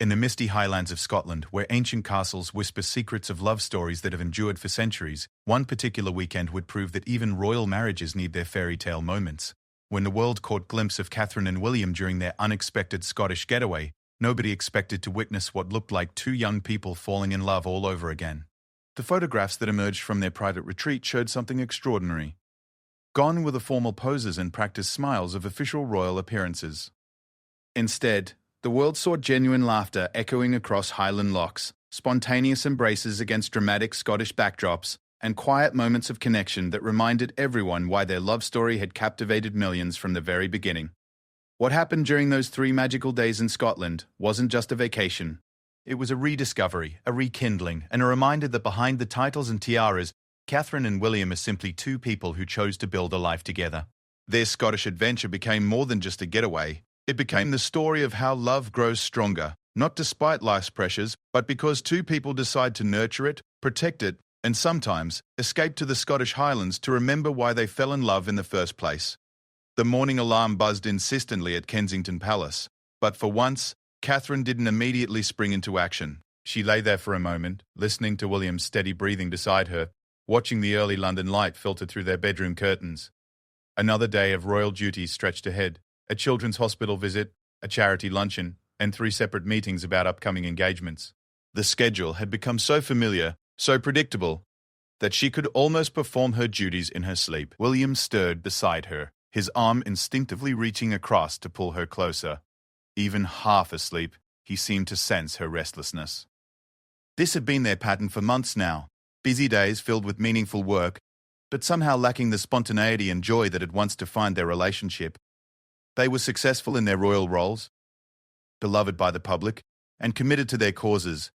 In the misty highlands of Scotland, where ancient castles whisper secrets of love stories that have endured for centuries, one particular weekend would prove that even royal marriages need their fairy tale moments. When the world caught glimpse of Catherine and William during their unexpected Scottish getaway, nobody expected to witness what looked like two young people falling in love all over again. The photographs that emerged from their private retreat showed something extraordinary. Gone were the formal poses and practiced smiles of official royal appearances. Instead, the world saw genuine laughter echoing across Highland lochs, spontaneous embraces against dramatic Scottish backdrops, and quiet moments of connection that reminded everyone why their love story had captivated millions from the very beginning. What happened during those 3 magical days in Scotland wasn't just a vacation. It was a rediscovery, a rekindling, and a reminder that behind the titles and tiaras, Catherine and William are simply 2 people who chose to build a life together. Their Scottish adventure became more than just a getaway. It became the story of how love grows stronger, not despite life's pressures, but because 2 people decide to nurture it, protect it, and sometimes escape to the Scottish Highlands to remember why they fell in love in the first place. The morning alarm buzzed insistently at Kensington Palace, but for once, Catherine didn't immediately spring into action. She lay there for a moment, listening to William's steady breathing beside her, watching the early London light filter through their bedroom curtains. Another day of royal duties stretched ahead. A children's hospital visit, a charity luncheon, and 3 separate meetings about upcoming engagements. The schedule had become so familiar, so predictable, that she could almost perform her duties in her sleep. William stirred beside her, his arm instinctively reaching across to pull her closer. Even half asleep, he seemed to sense her restlessness. This had been their pattern for months now, busy days filled with meaningful work, but somehow lacking the spontaneity and joy that had once defined their relationship. They were successful in their royal roles, beloved by the public, and committed to their causes.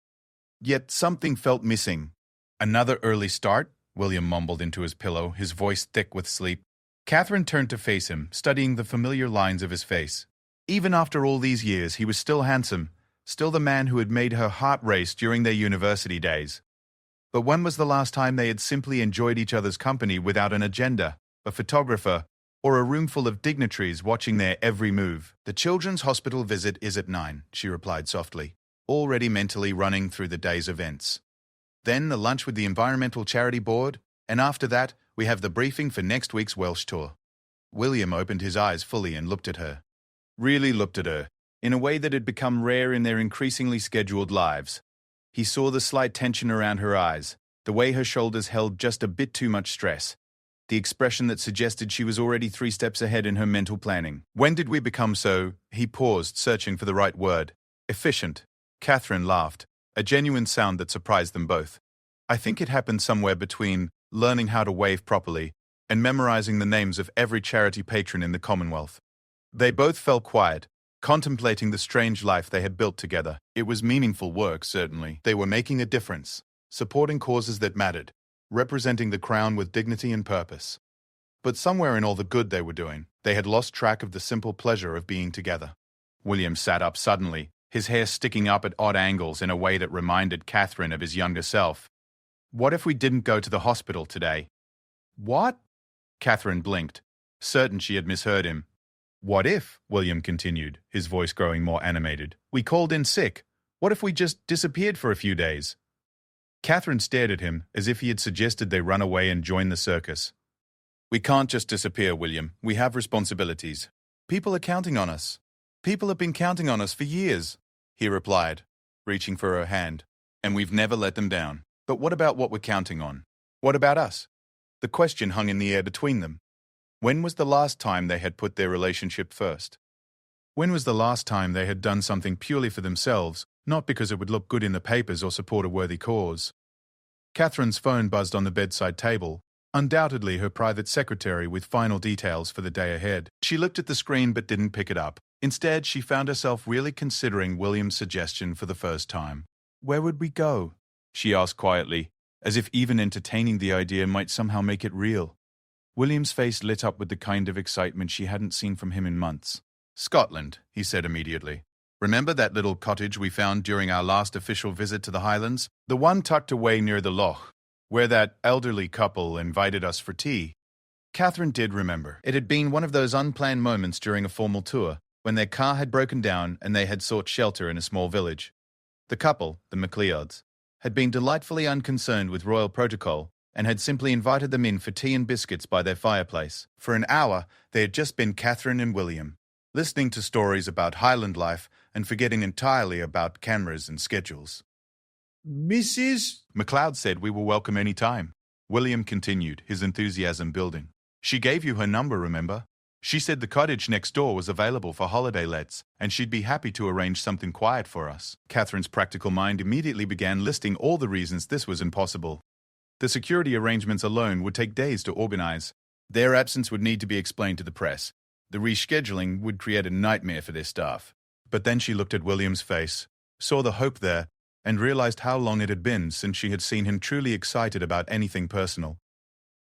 Yet something felt missing. Another early start? William mumbled into his pillow, his voice thick with sleep. Catherine turned to face him, studying the familiar lines of his face. Even after all these years, he was still handsome, still the man who had made her heart race during their university days. But when was the last time they had simply enjoyed each other's company without an agenda, a photographer, or a room full of dignitaries watching their every move? The children's hospital visit is at 9, she replied softly, already mentally running through the day's events. Then the lunch with the Environmental Charity Board, and after that, we have the briefing for next week's Welsh tour. William opened his eyes fully and looked at her. Really looked at her, in a way that had become rare in their increasingly scheduled lives. He saw the slight tension around her eyes, the way her shoulders held just a bit too much stress, the expression that suggested she was already 3 steps ahead in her mental planning. When did we become so? He paused, searching for the right word. Efficient. Catherine laughed, a genuine sound that surprised them both. I think it happened somewhere between learning how to wave properly and memorizing the names of every charity patron in the Commonwealth. They both fell quiet, contemplating the strange life they had built together. It was meaningful work, certainly. They were making a difference, supporting causes that mattered, representing the crown with dignity and purpose. But somewhere in all the good they were doing, they had lost track of the simple pleasure of being together. William sat up suddenly, his hair sticking up at odd angles in a way that reminded Catherine of his younger self. What if we didn't go to the hospital today? What? Catherine blinked, certain she had misheard him. What if, William continued, his voice growing more animated, we called in sick? What if we just disappeared for a few days? Catherine stared at him as if he had suggested they run away and join the circus. We can't just disappear, William. We have responsibilities. People are counting on us. People have been counting on us for years, he replied, reaching for her hand, and we've never let them down. But what about what we're counting on? What about us? The question hung in the air between them. When was the last time they had put their relationship first? When was the last time they had done something purely for themselves, not because it would look good in the papers or support a worthy cause? Catherine's phone buzzed on the bedside table, undoubtedly her private secretary with final details for the day ahead. She looked at the screen but didn't pick it up. Instead, she found herself really considering William's suggestion for the first time. Where would we go? She asked quietly, as if even entertaining the idea might somehow make it real. William's face lit up with the kind of excitement she hadn't seen from him in months. Scotland, he said immediately. Remember that little cottage we found during our last official visit to the Highlands? The one tucked away near the loch, where that elderly couple invited us for tea. Catherine did remember. It had been one of those unplanned moments during a formal tour, when their car had broken down and they had sought shelter in a small village. The couple, the MacLeods, had been delightfully unconcerned with royal protocol and had simply invited them in for tea and biscuits by their fireplace. For an hour, they had just been Catherine and William, listening to stories about Highland life and forgetting entirely about cameras and schedules. Mrs. MacLeod said we were welcome any time. William continued, his enthusiasm building. She gave you her number, remember? She said the cottage next door was available for holiday lets, and she'd be happy to arrange something quiet for us. Catherine's practical mind immediately began listing all the reasons this was impossible. The security arrangements alone would take days to organize. Their absence would need to be explained to the press. The rescheduling would create a nightmare for their staff. But then she looked at William's face, saw the hope there, and realized how long it had been since she had seen him truly excited about anything personal.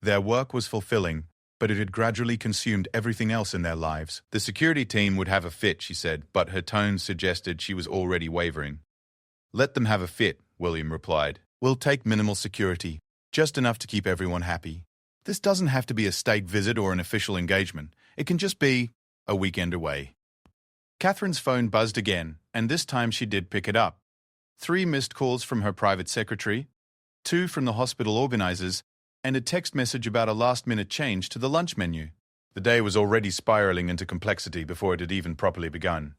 Their work was fulfilling, but it had gradually consumed everything else in their lives. The security team would have a fit, she said, but her tone suggested she was already wavering. Let them have a fit, William replied. We'll take minimal security, just enough to keep everyone happy. This doesn't have to be a state visit or an official engagement. It can just be a weekend away. Catherine's phone buzzed again, and this time she did pick it up. 3 missed calls from her private secretary, 2 from the hospital organizers, and a text message about a last-minute change to the lunch menu. The day was already spiraling into complexity before it had even properly begun.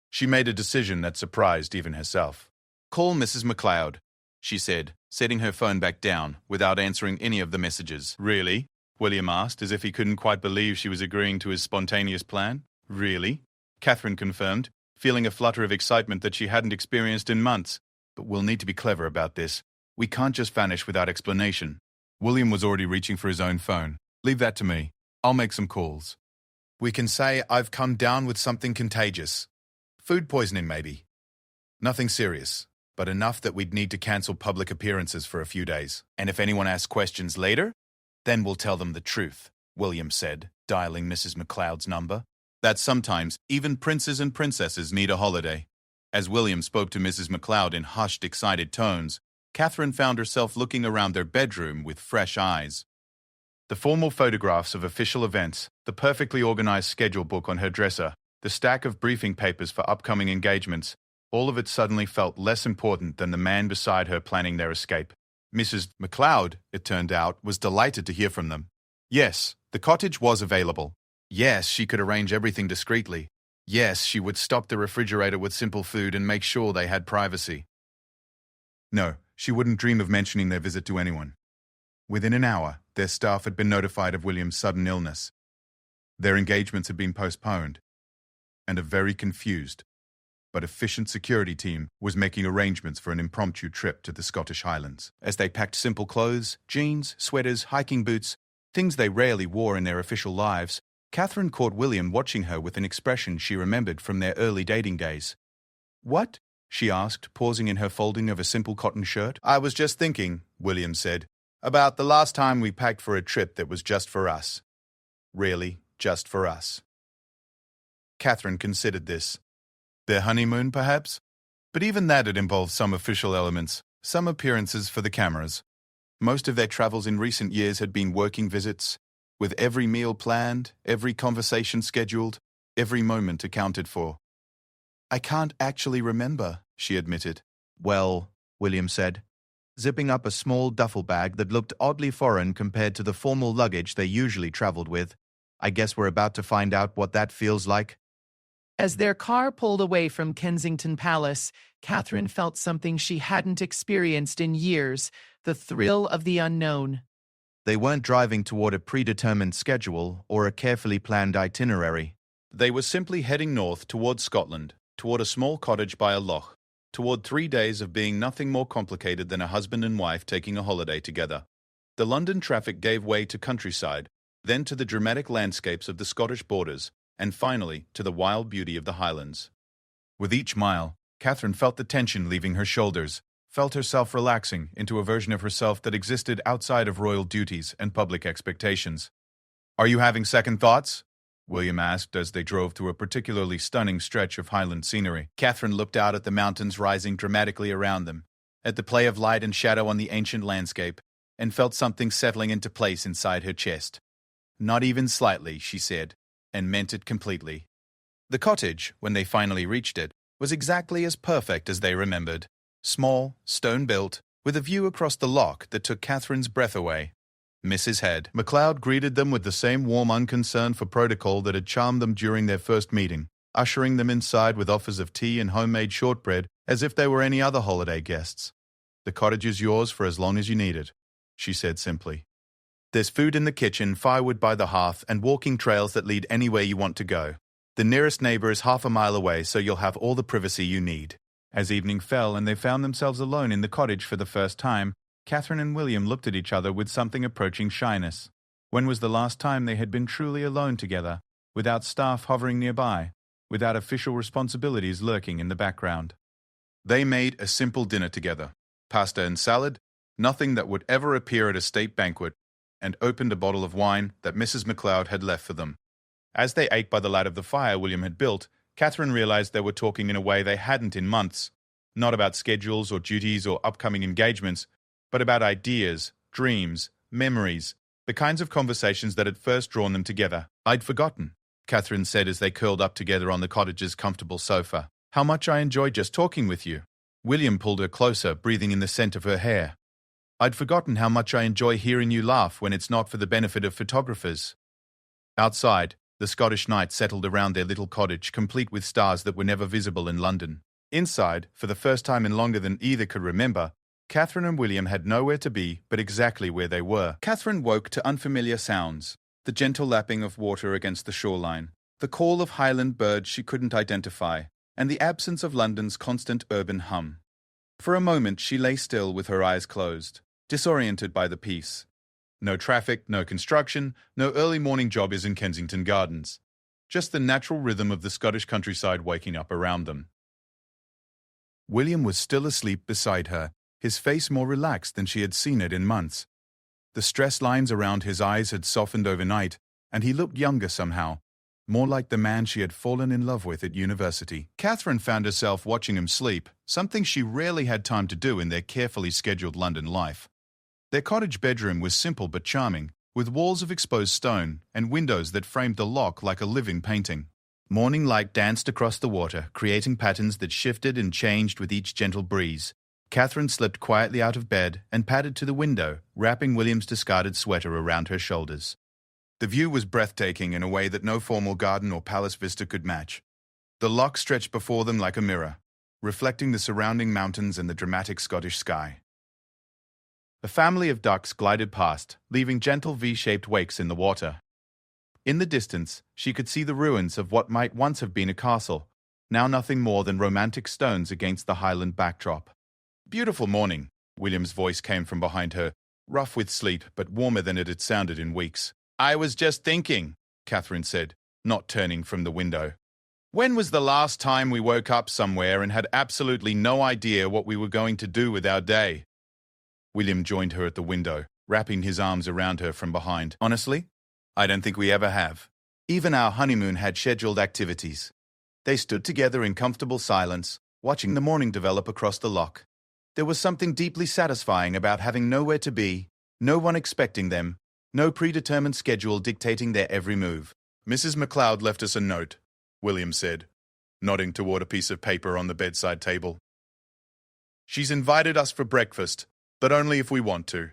She made a decision that surprised even herself. Call Mrs. MacLeod, she said, setting her phone back down without answering any of the messages. Really? William asked, as if he couldn't quite believe she was agreeing to his spontaneous plan. Really? Catherine confirmed, feeling a flutter of excitement that she hadn't experienced in months. But we'll need to be clever about this. We can't just vanish without explanation. William was already reaching for his own phone. Leave that to me. I'll make some calls. We can say I've come down with something contagious. Food poisoning, maybe. Nothing serious, but enough that we'd need to cancel public appearances for a few days. And if anyone asks questions later, then we'll tell them the truth, William said, dialing Mrs. MacLeod's number. That sometimes even princes and princesses need a holiday. As William spoke to Mrs. MacLeod in hushed, excited tones, Catherine found herself looking around their bedroom with fresh eyes. The formal photographs of official events, the perfectly organized schedule book on her dresser, the stack of briefing papers for upcoming engagements, all of it suddenly felt less important than the man beside her planning their escape. Mrs. MacLeod, it turned out, was delighted to hear from them. Yes, the cottage was available. Yes, she could arrange everything discreetly. Yes, she would stock the refrigerator with simple food and make sure they had privacy. No, she wouldn't dream of mentioning their visit to anyone. Within an hour, their staff had been notified of William's sudden illness. Their engagements had been postponed, and a very confused but efficient security team was making arrangements for an impromptu trip to the Scottish Highlands. As they packed simple clothes, jeans, sweaters, hiking boots, things they rarely wore in their official lives, Catherine caught William watching her with an expression she remembered from their early dating days. What? She asked, pausing in her folding of a simple cotton shirt. I was just thinking, William said, about the last time we packed for a trip that was just for us. Really, just for us. Catherine considered this. Their honeymoon, perhaps? But even that had involved some official elements, some appearances for the cameras. Most of their travels in recent years had been working visits, with every meal planned, every conversation scheduled, every moment accounted for. I can't actually remember, she admitted. Well, William said, zipping up a small duffel bag that looked oddly foreign compared to the formal luggage they usually traveled with. I guess we're about to find out what that feels like. As their car pulled away from Kensington Palace, Catherine felt something she hadn't experienced in years, the thrill of the unknown. They weren't driving toward a predetermined schedule or a carefully planned itinerary. They were simply heading north toward Scotland, toward a small cottage by a loch, toward 3 days of being nothing more complicated than a husband and wife taking a holiday together. The London traffic gave way to countryside, then to the dramatic landscapes of the Scottish borders, and finally to the wild beauty of the Highlands. With each mile, Catherine felt the tension leaving her shoulders, felt herself relaxing into a version of herself that existed outside of royal duties and public expectations. Are you having second thoughts? William asked as they drove through a particularly stunning stretch of Highland scenery. Catherine looked out at the mountains rising dramatically around them, at the play of light and shadow on the ancient landscape, and felt something settling into place inside her chest. Not even slightly, she said, and meant it completely. The cottage, when they finally reached it, was exactly as perfect as they remembered. small, stone-built, with a view across the loch that took Catherine's breath away. Mrs. Head. MacLeod greeted them with the same warm unconcern for protocol that had charmed them during their first meeting, ushering them inside with offers of tea and homemade shortbread as if they were any other holiday guests. "The cottage is yours for as long as you need it," she said simply. "There's food in the kitchen, firewood by the hearth, and walking trails that lead anywhere you want to go. The nearest neighbor is half a mile away, so you'll have all the privacy you need." As evening fell and they found themselves alone in the cottage for the first time, Catherine and William looked at each other with something approaching shyness. When was the last time they had been truly alone together, without staff hovering nearby, without official responsibilities lurking in the background? They made a simple dinner together, pasta and salad, nothing that would ever appear at a state banquet, and opened a bottle of wine that Mrs. MacLeod had left for them. As they ate by the light of the fire William had built, Catherine realized they were talking in a way they hadn't in months, not about schedules or duties or upcoming engagements, but about ideas, dreams, memories, the kinds of conversations that had first drawn them together. "I'd forgotten," Catherine said as they curled up together on the cottage's comfortable sofa, "how much I enjoy just talking with you." William pulled her closer, breathing in the scent of her hair. "I'd forgotten how much I enjoy hearing you laugh when it's not for the benefit of photographers." Outside, the Scottish night settled around their little cottage, complete with stars that were never visible in London. Inside, for the first time in longer than either could remember, Catherine and William had nowhere to be but exactly where they were. Catherine woke to unfamiliar sounds, the gentle lapping of water against the shoreline, the call of highland birds she couldn't identify, and the absence of London's constant urban hum. For a moment she lay still with her eyes closed, disoriented by the peace. No traffic, no construction, no early morning jobbers in Kensington Gardens. Just the natural rhythm of the Scottish countryside waking up around them. William was still asleep beside her, his face more relaxed than she had seen it in months. The stress lines around his eyes had softened overnight, and he looked younger somehow, more like the man she had fallen in love with at university. Catherine found herself watching him sleep, something she rarely had time to do in their carefully scheduled London life. Their cottage bedroom was simple but charming, with walls of exposed stone and windows that framed the loch like a living painting. Morning light danced across the water, creating patterns that shifted and changed with each gentle breeze. Catherine slipped quietly out of bed and padded to the window, wrapping William's discarded sweater around her shoulders. The view was breathtaking in a way that no formal garden or palace vista could match. The loch stretched before them like a mirror, reflecting the surrounding mountains and the dramatic Scottish sky. A family of ducks glided past, leaving gentle V-shaped wakes in the water. In the distance, she could see the ruins of what might once have been a castle, now nothing more than romantic stones against the highland backdrop. "Beautiful morning," William's voice came from behind her, rough with sleep but warmer than it had sounded in weeks. "I was just thinking," Catherine said, not turning from the window. "When was the last time we woke up somewhere and had absolutely no idea what we were going to do with our day?" William joined her at the window, wrapping his arms around her from behind. "Honestly, I don't think we ever have. Even our honeymoon had scheduled activities." They stood together in comfortable silence, watching the morning develop across the loch. There was something deeply satisfying about having nowhere to be, no one expecting them, no predetermined schedule dictating their every move. "Mrs. MacLeod left us a note," William said, nodding toward a piece of paper on the bedside table. "She's invited us for breakfast, but only if we want to.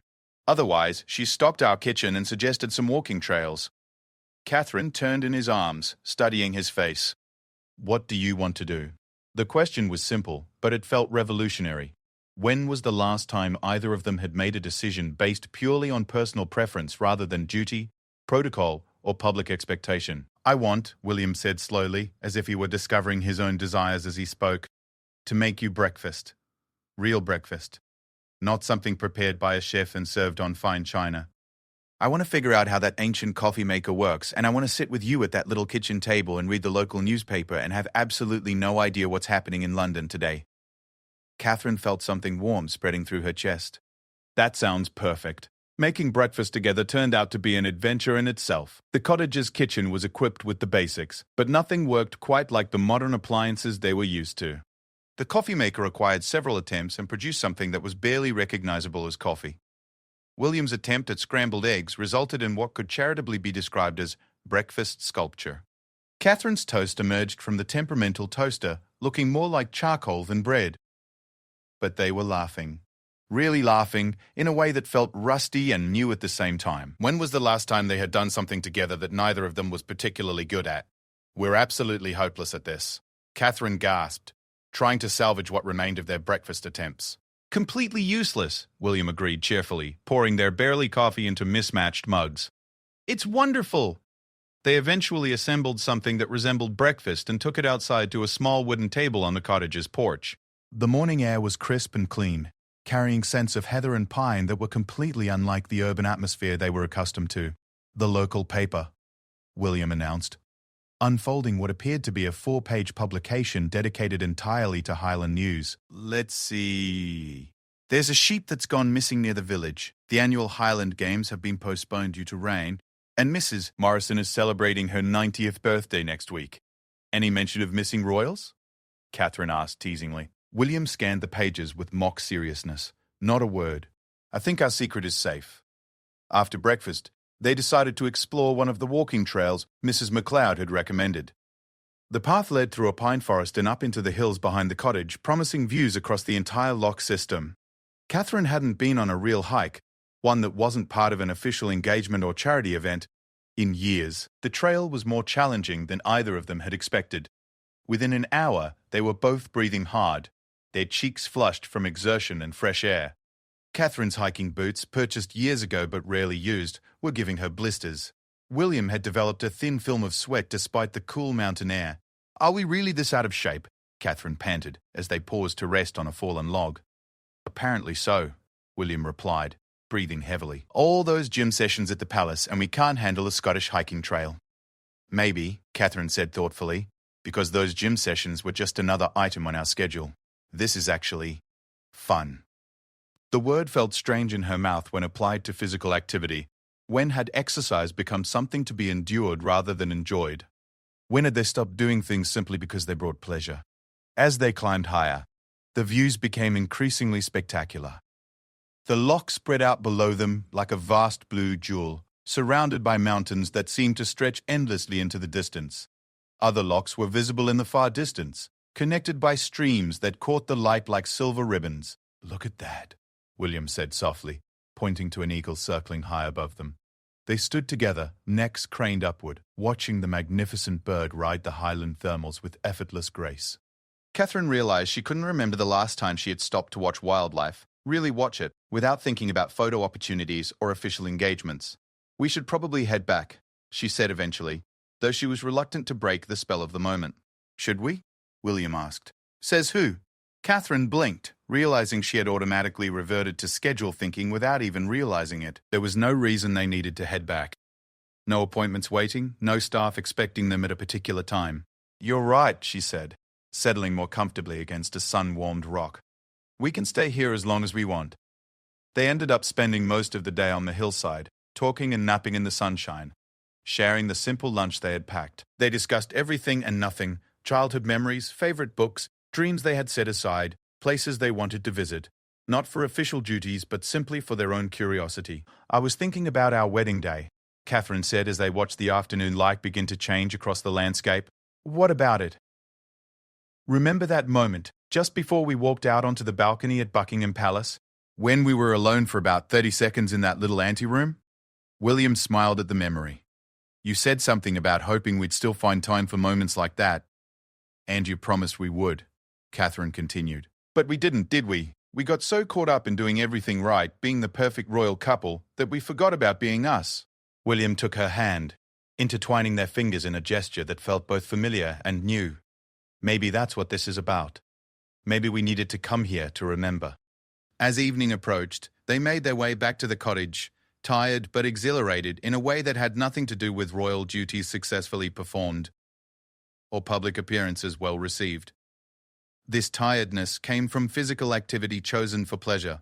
Otherwise, she stocked our kitchen and suggested some walking trails." Catherine turned in his arms, studying his face. "What do you want to do?" The question was simple, but it felt revolutionary. When was the last time either of them had made a decision based purely on personal preference rather than duty, protocol, or public expectation? "I want," William said slowly, as if he were discovering his own desires as he spoke, "to make you breakfast. Real breakfast. Not something prepared by a chef and served on fine china. I want to figure out how that ancient coffee maker works, and I want to sit with you at that little kitchen table and read the local newspaper and have absolutely no idea what's happening in London today." Catherine felt something warm spreading through her chest. That sounds perfect. Making breakfast together turned out to be an adventure in itself. The cottage's kitchen was equipped with the basics, but nothing worked quite like the modern appliances they were used to. The coffee maker required several attempts and produced something that was barely recognizable as coffee. William's attempt at scrambled eggs resulted in what could charitably be described as breakfast sculpture. Catherine's toast emerged from the temperamental toaster, looking more like charcoal than bread. But they were laughing. Really laughing, in a way that felt rusty and new at the same time. When was the last time they had done something together that neither of them was particularly good at? We're absolutely hopeless at this. Catherine gasped, trying to salvage what remained of their breakfast attempts. Completely useless, William agreed cheerfully, pouring their barely coffee into mismatched mugs. It's wonderful! They eventually assembled something that resembled breakfast and took it outside to a small wooden table on the cottage's porch. The morning air was crisp and clean, carrying scents of heather and pine that were completely unlike the urban atmosphere they were accustomed to. The local paper, William announced, unfolding what appeared to be a 4-page publication dedicated entirely to Highland news. Let's see. There's a sheep that's gone missing near the village. The annual Highland Games have been postponed due to rain, and Mrs. Morrison is celebrating her 90th birthday next week. Any mention of missing royals? Catherine asked teasingly. William scanned the pages with mock seriousness. Not a word. I think our secret is safe. After breakfast, they decided to explore one of the walking trails Mrs. McLeod had recommended. The path led through a pine forest and up into the hills behind the cottage, promising views across the entire loch system. Catherine hadn't been on a real hike, one that wasn't part of an official engagement or charity event, in years. The trail was more challenging than either of them had expected. Within an hour, they were both breathing hard, their cheeks flushed from exertion and fresh air. Catherine's hiking boots, purchased years ago but rarely used, were giving her blisters. William had developed a thin film of sweat despite the cool mountain air. Are we really this out of shape? Catherine panted as they paused to rest on a fallen log. Apparently so, William replied, breathing heavily. All those gym sessions at the palace and we can't handle a Scottish hiking trail. Maybe, Catherine said thoughtfully, because those gym sessions were just another item on our schedule. This is actually fun. The word felt strange in her mouth when applied to physical activity. When had exercise become something to be endured rather than enjoyed? When had they stopped doing things simply because they brought pleasure? As they climbed higher, the views became increasingly spectacular. The loch spread out below them like a vast blue jewel, surrounded by mountains that seemed to stretch endlessly into the distance. Other lochs were visible in the far distance, connected by streams that caught the light like silver ribbons. Look at that, William said softly, pointing to an eagle circling high above them. They stood together, necks craned upward, watching the magnificent bird ride the highland thermals with effortless grace. Catherine realized she couldn't remember the last time she had stopped to watch wildlife, really watch it, without thinking about photo opportunities or official engagements. We should probably head back, she said eventually, though she was reluctant to break the spell of the moment. Should we? William asked. Says who? Catherine blinked, realizing she had automatically reverted to schedule thinking without even realizing it. There was no reason they needed to head back. No appointments waiting, no staff expecting them at a particular time. You're right, she said, settling more comfortably against a sun-warmed rock. We can stay here as long as we want. They ended up spending most of the day on the hillside, talking and napping in the sunshine, sharing the simple lunch they had packed. They discussed everything and nothing, childhood memories, favorite books, dreams they had set aside, places they wanted to visit, not for official duties but simply for their own curiosity. I was thinking about our wedding day, Catherine said as they watched the afternoon light begin to change across the landscape. What about it? Remember that moment, just before we walked out onto the balcony at Buckingham Palace, when we were alone for about 30 seconds in that little anteroom? William smiled at the memory. You said something about hoping we'd still find time for moments like that. And you promised we would, Catherine continued. But we didn't, did we? We got so caught up in doing everything right, being the perfect royal couple, that we forgot about being us. William took her hand, intertwining their fingers in a gesture that felt both familiar and new. Maybe that's what this is about. Maybe we needed to come here to remember. As evening approached, they made their way back to the cottage, tired but exhilarated in a way that had nothing to do with royal duties successfully performed or public appearances well received. This tiredness came from physical activity chosen for pleasure,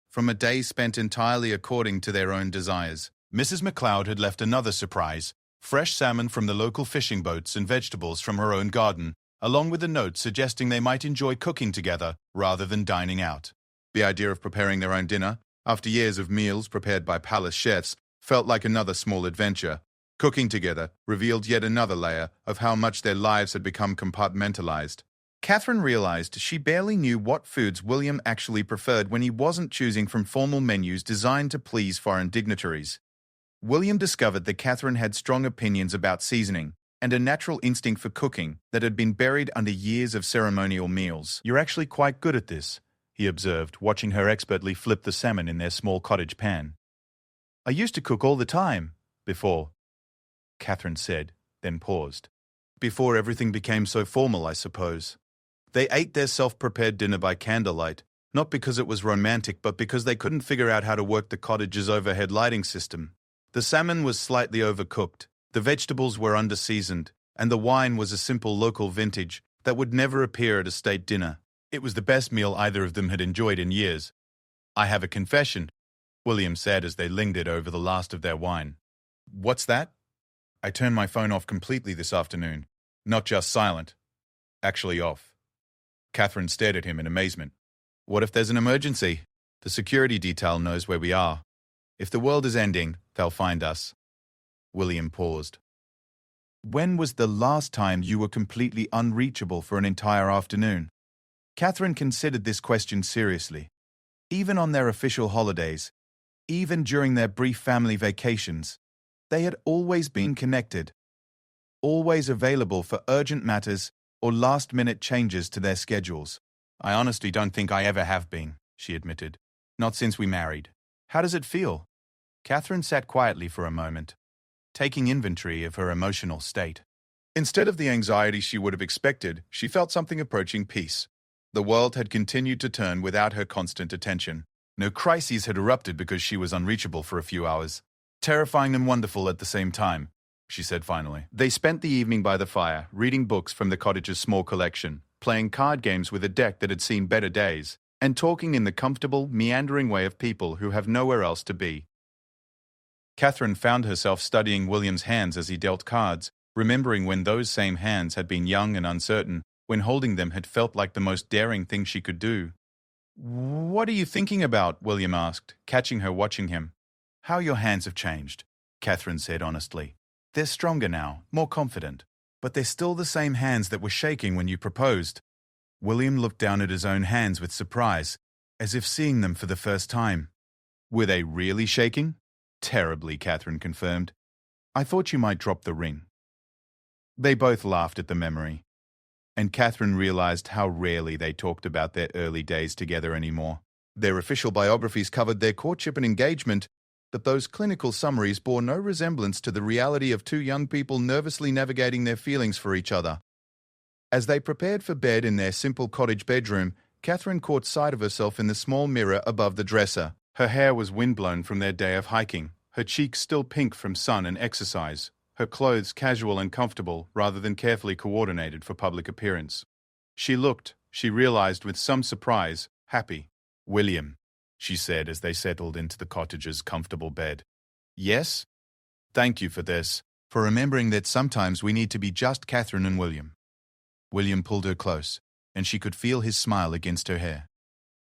from a day spent entirely according to their own desires. Mrs. McLeod had left another surprise, fresh salmon from the local fishing boats and vegetables from her own garden, along with a note suggesting they might enjoy cooking together rather than dining out. The idea of preparing their own dinner, after years of meals prepared by palace chefs, felt like another small adventure. Cooking together revealed yet another layer of how much their lives had become compartmentalized. Catherine realized she barely knew what foods William actually preferred when he wasn't choosing from formal menus designed to please foreign dignitaries. William discovered that Catherine had strong opinions about seasoning and a natural instinct for cooking that had been buried under years of ceremonial meals. "You're actually quite good at this," he observed, watching her expertly flip the salmon in their small cottage pan. "I used to cook all the time, before," Catherine said, then paused. "Before everything became so formal, I suppose." They ate their self-prepared dinner by candlelight, not because it was romantic, but because they couldn't figure out how to work the cottage's overhead lighting system. The salmon was slightly overcooked, the vegetables were under-seasoned, and the wine was a simple local vintage that would never appear at a state dinner. It was the best meal either of them had enjoyed in years. "I have a confession," William said as they lingered over the last of their wine. "What's that?" "I turned my phone off completely this afternoon. Not just silent. Actually off." Catherine stared at him in amazement. "What if there's an emergency? The security detail knows where we are. If the world is ending, they'll find us." William paused. "When was the last time you were completely unreachable for an entire afternoon?" Catherine considered this question seriously. Even on their official holidays, even during their brief family vacations, they had always been connected, always available for urgent matters or last-minute changes to their schedules. "I honestly don't think I ever have been," she admitted. "Not since we married." "How does it feel?" Catherine sat quietly for a moment, taking inventory of her emotional state. Instead of the anxiety she would have expected, she felt something approaching peace. The world had continued to turn without her constant attention. No crises had erupted because she was unreachable for a few hours. "Terrifying and wonderful at the same time," she said finally. They spent the evening by the fire, reading books from the cottage's small collection, playing card games with a deck that had seen better days, and talking in the comfortable, meandering way of people who have nowhere else to be. Catherine found herself studying William's hands as he dealt cards, remembering when those same hands had been young and uncertain, when holding them had felt like the most daring thing she could do. "What are you thinking about?" William asked, catching her watching him. "How your hands have changed," Catherine said honestly. "They're stronger now, more confident. But they're still the same hands that were shaking when you proposed." William looked down at his own hands with surprise, as if seeing them for the first time. "Were they really shaking?" "Terribly," Catherine confirmed. "I thought you might drop the ring." They both laughed at the memory, and Catherine realized how rarely they talked about their early days together anymore. Their official biographies covered their courtship and engagement, but those clinical summaries bore no resemblance to the reality of two young people nervously navigating their feelings for each other. As they prepared for bed in their simple cottage bedroom, Catherine caught sight of herself in the small mirror above the dresser. Her hair was windblown from their day of hiking, her cheeks still pink from sun and exercise, her clothes casual and comfortable rather than carefully coordinated for public appearance. She looked, she realized with some surprise, happy. "William," she said as they settled into the cottage's comfortable bed. "Yes? Thank you for this, for remembering that sometimes we need to be just Catherine and William." William pulled her close, and she could feel his smile against her hair.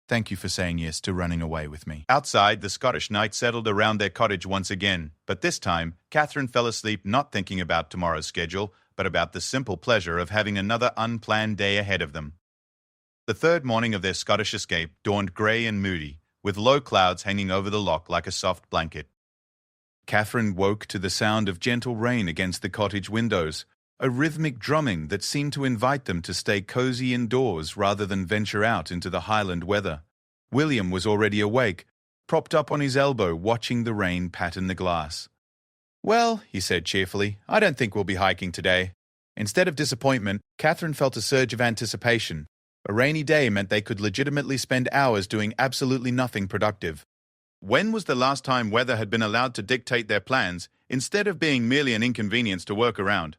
"Thank you for saying yes to running away with me." Outside, the Scottish night settled around their cottage once again, but this time, Catherine fell asleep not thinking about tomorrow's schedule, but about the simple pleasure of having another unplanned day ahead of them. The third morning of their Scottish escape dawned grey and moody, with low clouds hanging over the loch like a soft blanket. Catherine woke to the sound of gentle rain against the cottage windows, a rhythmic drumming that seemed to invite them to stay cozy indoors rather than venture out into the Highland weather. William was already awake, propped up on his elbow watching the rain pattern the glass. "Well," he said cheerfully, "I don't think we'll be hiking today." Instead of disappointment, Catherine felt a surge of anticipation. A rainy day meant they could legitimately spend hours doing absolutely nothing productive. When was the last time weather had been allowed to dictate their plans instead of being merely an inconvenience to work around?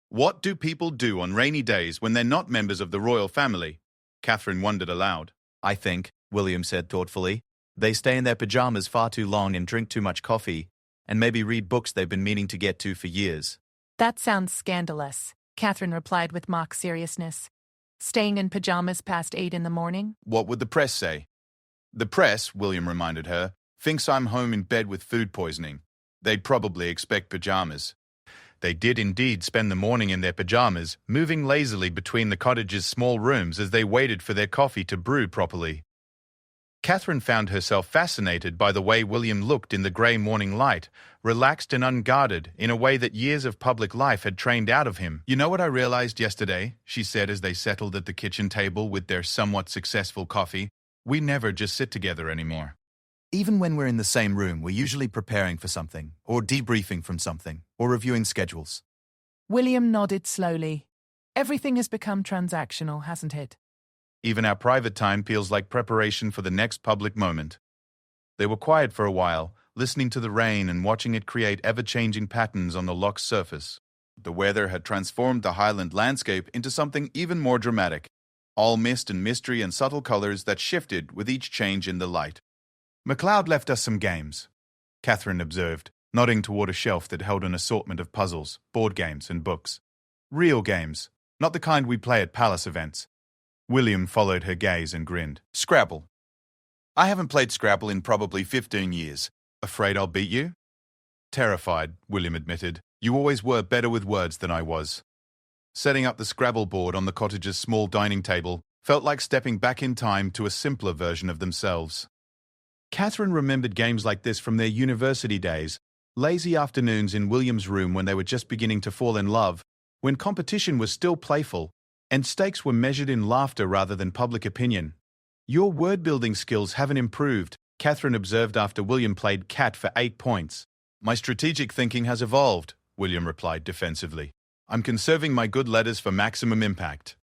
What do people do on rainy days when they're not members of the royal family? Catherine wondered aloud. "I think," William said thoughtfully, "they stay in their pajamas far too long and drink too much coffee, and maybe read books they've been meaning to get to for years." "That sounds scandalous," Catherine replied with mock seriousness. "Staying in pajamas past 8 in the morning?" "What would the press say?" "The press," William reminded her, "thinks I'm home in bed with food poisoning. They'd probably expect pajamas." They did indeed spend the morning in their pajamas, moving lazily between the cottage's small rooms as they waited for their coffee to brew properly. Catherine found herself fascinated by the way William looked in the grey morning light, relaxed and unguarded in a way that years of public life had trained out of him. "You know what I realized yesterday?" she said as they settled at the kitchen table with their somewhat successful coffee. "We never just sit together anymore. Even when we're in the same room, we're usually preparing for something, or debriefing from something, or reviewing schedules." William nodded slowly. Everything has become transactional, hasn't it? Even our private time feels like preparation for the next public moment. They were quiet for a while, listening to the rain and watching it create ever-changing patterns on the loch's surface. The weather had transformed the highland landscape into something even more dramatic, all mist and mystery and subtle colors that shifted with each change in the light. "MacLeod left us some games," Catherine observed, nodding toward a shelf that held an assortment of puzzles, board games, and books. "Real games, not the kind we play at palace events." William followed her gaze and grinned. "Scrabble. I haven't played Scrabble in probably 15 years. Afraid I'll beat you?" "Terrified," William admitted. "You always were better with words than I was." Setting up the Scrabble board on the cottage's small dining table felt like stepping back in time to a simpler version of themselves. Catherine remembered games like this from their university days, lazy afternoons in William's room when they were just beginning to fall in love, when competition was still playful, and stakes were measured in laughter rather than public opinion. "Your word-building skills haven't improved," Catherine observed after William played cat for 8 points. "My strategic thinking has evolved," William replied defensively. "I'm conserving my good letters for maximum impact."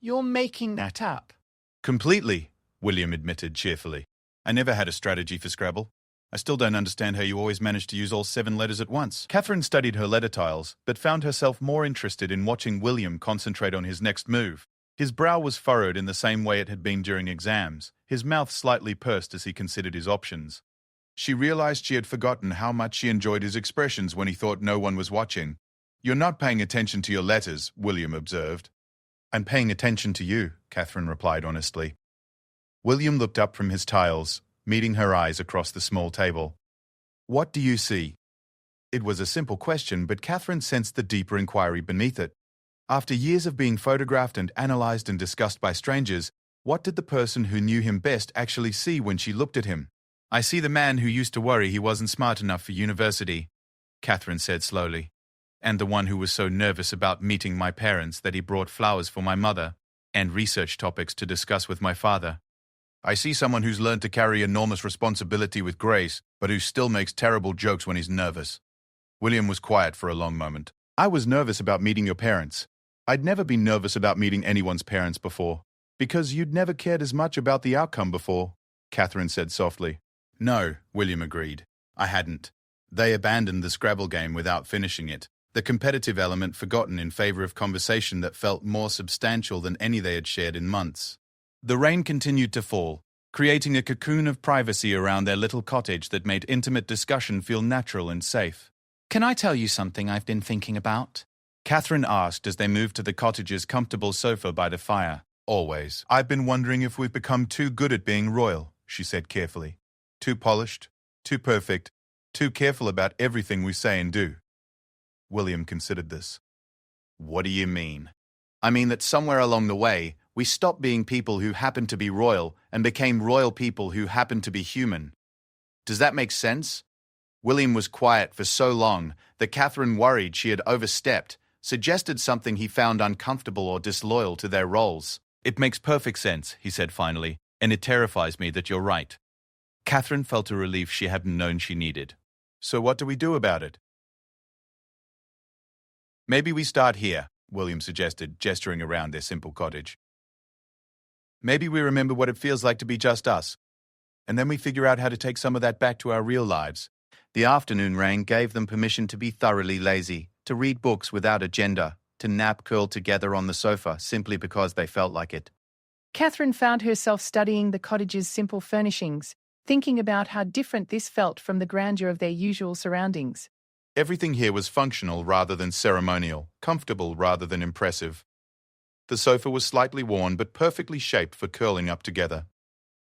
You're making that up. "Completely," William admitted cheerfully. "I never had a strategy for Scrabble. I still don't understand how you always managed to use all 7 letters at once." Catherine studied her letter tiles, but found herself more interested in watching William concentrate on his next move. His brow was furrowed in the same way it had been during exams, his mouth slightly pursed as he considered his options. She realized she had forgotten how much she enjoyed his expressions when he thought no one was watching. "You're not paying attention to your letters," William observed. "I'm paying attention to you," Catherine replied honestly. William looked up from his tiles, meeting her eyes across the small table. "What do you see?" It was a simple question, but Catherine sensed the deeper inquiry beneath it. After years of being photographed and analyzed and discussed by strangers, what did the person who knew him best actually see when she looked at him? "I see the man who used to worry he wasn't smart enough for university," Catherine said slowly, "and the one who was so nervous about meeting my parents that he brought flowers for my mother and research topics to discuss with my father. I see someone who's learned to carry enormous responsibility with grace, but who still makes terrible jokes when he's nervous." William was quiet for a long moment. "I was nervous about meeting your parents. I'd never been nervous about meeting anyone's parents before, because you'd never cared as much about the outcome before," Catherine said softly. "No," William agreed. "I hadn't. They abandoned the Scrabble game without finishing it, the competitive element forgotten in favor of conversation that felt more substantial than any they had shared in months." The rain continued to fall, creating a cocoon of privacy around their little cottage that made intimate discussion feel natural and safe. "Can I tell you something I've been thinking about?" Catherine asked as they moved to the cottage's comfortable sofa by the fire. "Always. I've been wondering if we've become too good at being royal," she said carefully. "Too polished, too perfect, too careful about everything we say and do." William considered this. "What do you mean?" "I mean that somewhere along the way, we stopped being people who happened to be royal and became royal people who happened to be human. Does that make sense?" William was quiet for so long that Catherine worried she had overstepped, suggested something he found uncomfortable or disloyal to their roles. "It makes perfect sense," he said finally, "and it terrifies me that you're right." Catherine felt a relief she hadn't known she needed. "So what do we do about it?" "Maybe we start here," William suggested, gesturing around their simple cottage. "Maybe we remember what it feels like to be just us, and then we figure out how to take some of that back to our real lives." The afternoon rain gave them permission to be thoroughly lazy, to read books without agenda, to nap curled together on the sofa simply because they felt like it. Catherine found herself studying the cottage's simple furnishings, thinking about how different this felt from the grandeur of their usual surroundings. Everything here was functional rather than ceremonial, comfortable rather than impressive. The sofa was slightly worn but perfectly shaped for curling up together.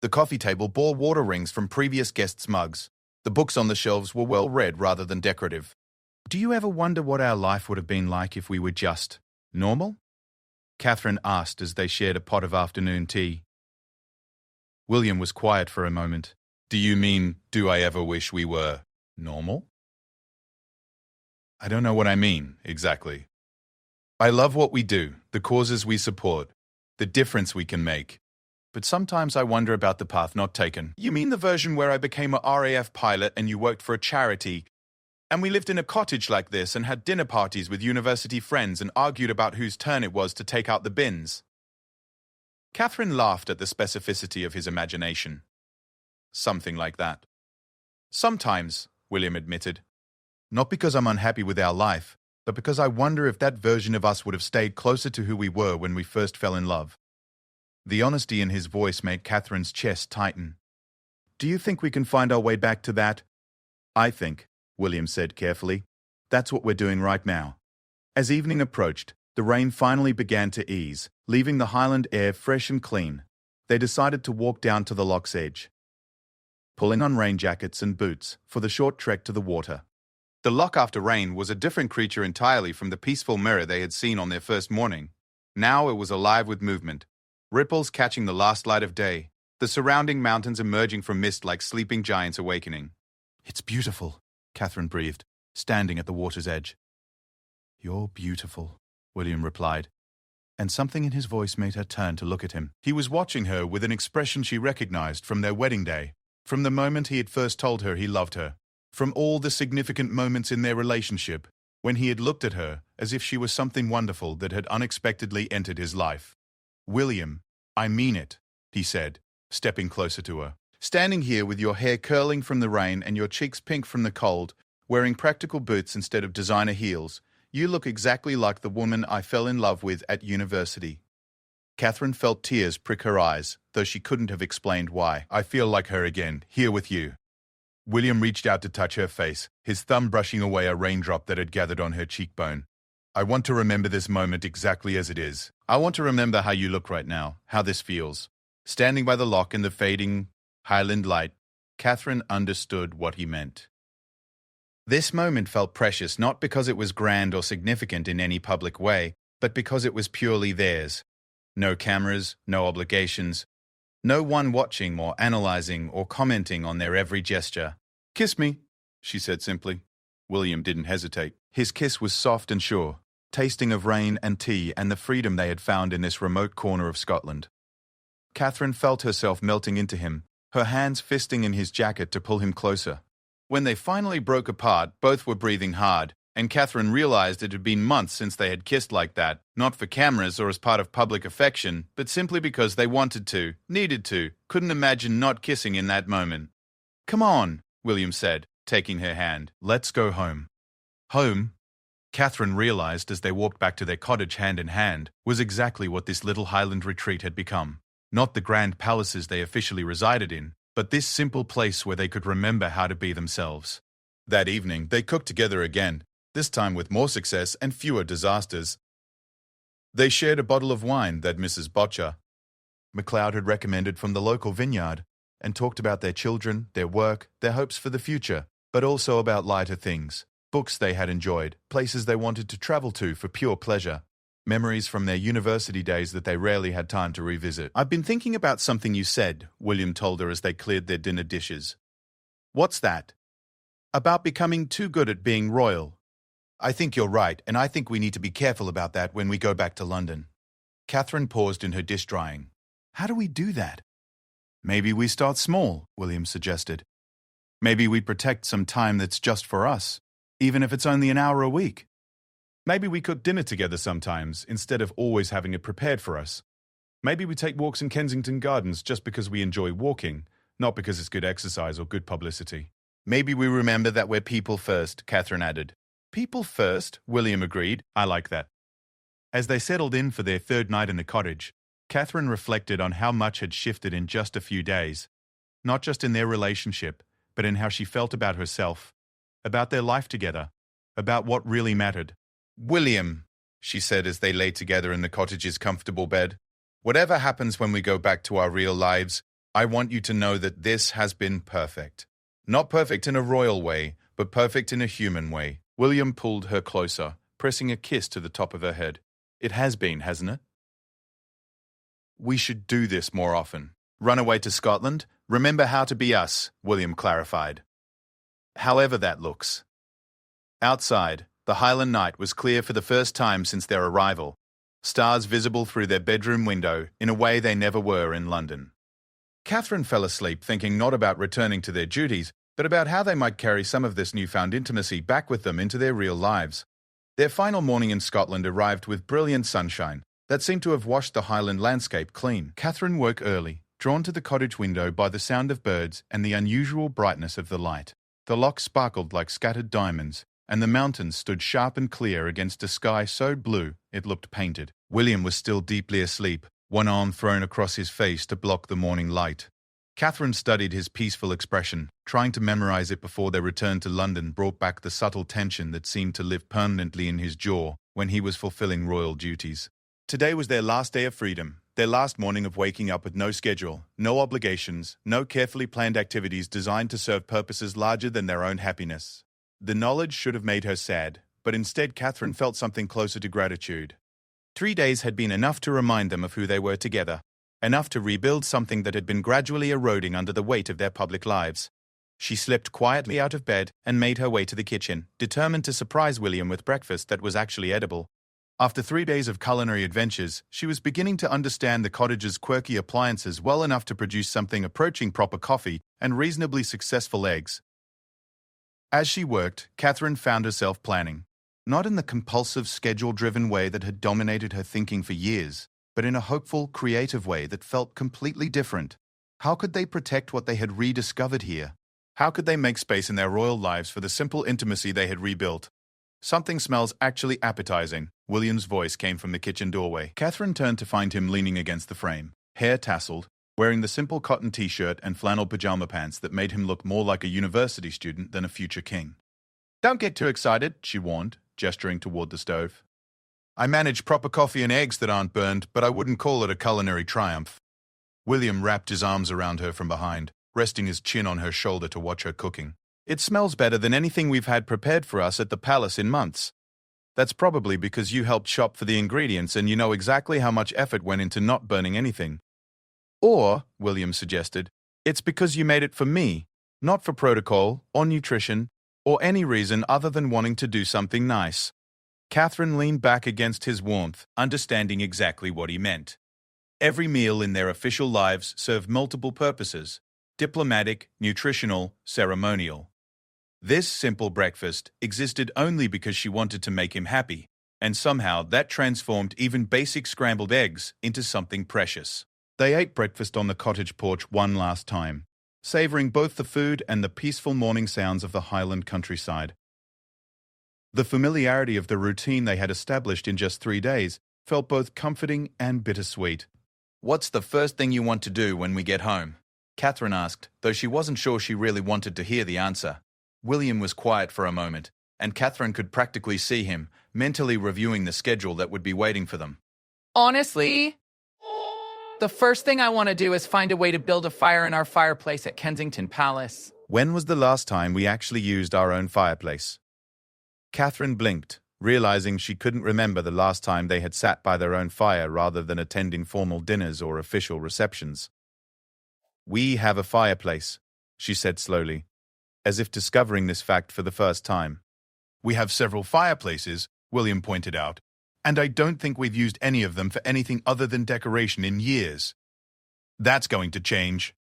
The coffee table bore water rings from previous guests' mugs. The books on the shelves were well read rather than decorative. Do you ever wonder what our life would have been like if we were just normal? Catherine asked as they shared a pot of afternoon tea. William was quiet for a moment. Do you mean, do I ever wish we were normal? I don't know what I mean, exactly. I love what we do, the causes we support, the difference we can make. But sometimes I wonder about the path not taken. You mean the version where I became a RAF pilot and you worked for a charity, and we lived in a cottage like this and had dinner parties with university friends and argued about whose turn it was to take out the bins? Catherine laughed at the specificity of his imagination. Something like that. Sometimes, William admitted. Not because I'm unhappy with our life, but because I wonder if that version of us would have stayed closer to who we were when we first fell in love. The honesty in his voice made Catherine's chest tighten. Do you think we can find our way back to that? I think, William said carefully, that's what we're doing right now. As evening approached, the rain finally began to ease, leaving the highland air fresh and clean. They decided to walk down to the loch's edge, pulling on rain jackets and boots for the short trek to the water. The loch after rain was a different creature entirely from the peaceful mirror they had seen on their first morning. Now it was alive with movement, ripples catching the last light of day, the surrounding mountains emerging from mist like sleeping giants awakening. It's beautiful, Catherine breathed, standing at the water's edge. You're beautiful, William replied, and something in his voice made her turn to look at him. He was watching her with an expression she recognized from their wedding day, from the moment he had first told her he loved her, from all the significant moments in their relationship, when he had looked at her as if she was something wonderful that had unexpectedly entered his life. William, I mean it, he said, stepping closer to her. Standing here with your hair curling from the rain and your cheeks pink from the cold, wearing practical boots instead of designer heels, you look exactly like the woman I fell in love with at university. Catherine felt tears prick her eyes, though she couldn't have explained why. I feel like her again, here with you. William reached out to touch her face, his thumb brushing away a raindrop that had gathered on her cheekbone. I want to remember this moment exactly as it is. I want to remember how you look right now, how this feels. Standing by the loch in the fading highland light, Catherine understood what he meant. This moment felt precious not because it was grand or significant in any public way, but because it was purely theirs. No cameras, no obligations, no one watching or analyzing or commenting on their every gesture. Kiss me, she said simply. William didn't hesitate. His kiss was soft and sure, tasting of rain and tea and the freedom they had found in this remote corner of Scotland. Catherine felt herself melting into him, her hands fisting in his jacket to pull him closer. When they finally broke apart, both were breathing hard, and Catherine realized it had been months since they had kissed like that, not for cameras or as part of public affection, but simply because they wanted to, needed to, couldn't imagine not kissing in that moment. Come on, William said, taking her hand. Let's go home. Home, Catherine realized as they walked back to their cottage hand in hand, was exactly what this little highland retreat had become. Not the grand palaces they officially resided in, but this simple place where they could remember how to be themselves. That evening, they cooked together again, this time with more success and fewer disasters. They shared a bottle of wine that Mrs. Botcher MacLeod had recommended from the local vineyard, and talked about their children, their work, their hopes for the future, but also about lighter things, books they had enjoyed, places they wanted to travel to for pure pleasure, memories from their university days that they rarely had time to revisit. I've been thinking about something you said, William told her as they cleared their dinner dishes. What's that? About becoming too good at being royal. I think you're right, and I think we need to be careful about that when we go back to London. Catherine paused in her dish drying. How do we do that? Maybe we start small, William suggested. Maybe we protect some time that's just for us, even if it's only an hour a week. Maybe we cook dinner together sometimes, instead of always having it prepared for us. Maybe we take walks in Kensington Gardens just because we enjoy walking, not because it's good exercise or good publicity. Maybe we remember that we're people first, Catherine added. People first, William agreed. I like that. As they settled in for their third night in the cottage, Catherine reflected on how much had shifted in just a few days, not just in their relationship, but in how she felt about herself, about their life together, about what really mattered. William, she said as they lay together in the cottage's comfortable bed, whatever happens when we go back to our real lives, I want you to know that this has been perfect. Not perfect in a royal way, but perfect in a human way. William pulled her closer, pressing a kiss to the top of her head. It has been, hasn't it? We should do this more often. Run away to Scotland? Remember how to be us, William clarified. However that looks. Outside, the Highland night was clear for the first time since their arrival, stars visible through their bedroom window in a way they never were in London. Catherine fell asleep thinking not about returning to their duties, but about how they might carry some of this newfound intimacy back with them into their real lives. Their final morning in Scotland arrived with brilliant sunshine that seemed to have washed the Highland landscape clean. Catherine woke early, drawn to the cottage window by the sound of birds and the unusual brightness of the light. The loch sparkled like scattered diamonds, and the mountains stood sharp and clear against a sky so blue it looked painted. William was still deeply asleep, one arm thrown across his face to block the morning light. Catherine studied his peaceful expression, trying to memorize it before their return to London brought back the subtle tension that seemed to live permanently in his jaw when he was fulfilling royal duties. Today was their last day of freedom, their last morning of waking up with no schedule, no obligations, no carefully planned activities designed to serve purposes larger than their own happiness. The knowledge should have made her sad, but instead Catherine felt something closer to gratitude. 3 days had been enough to remind them of who they were together, enough to rebuild something that had been gradually eroding under the weight of their public lives. She slipped quietly out of bed and made her way to the kitchen, determined to surprise William with breakfast that was actually edible. After 3 days of culinary adventures, she was beginning to understand the cottage's quirky appliances well enough to produce something approaching proper coffee and reasonably successful eggs. As she worked, Catherine found herself planning, not in the compulsive, schedule-driven way that had dominated her thinking for years, but in a hopeful, creative way that felt completely different. How could they protect what they had rediscovered here? How could they make space in their royal lives for the simple intimacy they had rebuilt? Something smells actually appetizing. William's voice came from the kitchen doorway. Catherine turned to find him leaning against the frame, hair tousled, wearing the simple cotton t-shirt and flannel pajama pants that made him look more like a university student than a future king. Don't get too excited, she warned, gesturing toward the stove. I manage proper coffee and eggs that aren't burned, but I wouldn't call it a culinary triumph. William wrapped his arms around her from behind, resting his chin on her shoulder to watch her cooking. It smells better than anything we've had prepared for us at the palace in months. That's probably because you helped shop for the ingredients and you know exactly how much effort went into not burning anything. Or, William suggested, it's because you made it for me, not for protocol or nutrition or any reason other than wanting to do something nice. Catherine leaned back against his warmth, understanding exactly what he meant. Every meal in their official lives served multiple purposes: diplomatic, nutritional, ceremonial. This simple breakfast existed only because she wanted to make him happy, and somehow that transformed even basic scrambled eggs into something precious. They ate breakfast on the cottage porch one last time, savoring both the food and the peaceful morning sounds of the Highland countryside. The familiarity of the routine they had established in just 3 days felt both comforting and bittersweet. What's the first thing you want to do when we get home? Catherine asked, though she wasn't sure she really wanted to hear the answer. William was quiet for a moment, and Catherine could practically see him, mentally reviewing the schedule that would be waiting for them. Honestly, the first thing I want to do is find a way to build a fire in our fireplace at Kensington Palace. When was the last time we actually used our own fireplace? Catherine blinked, realizing she couldn't remember the last time they had sat by their own fire rather than attending formal dinners or official receptions. We have a fireplace, she said slowly, as if discovering this fact for the first time. We have several fireplaces, William pointed out, and I don't think we've used any of them for anything other than decoration in years. That's going to change,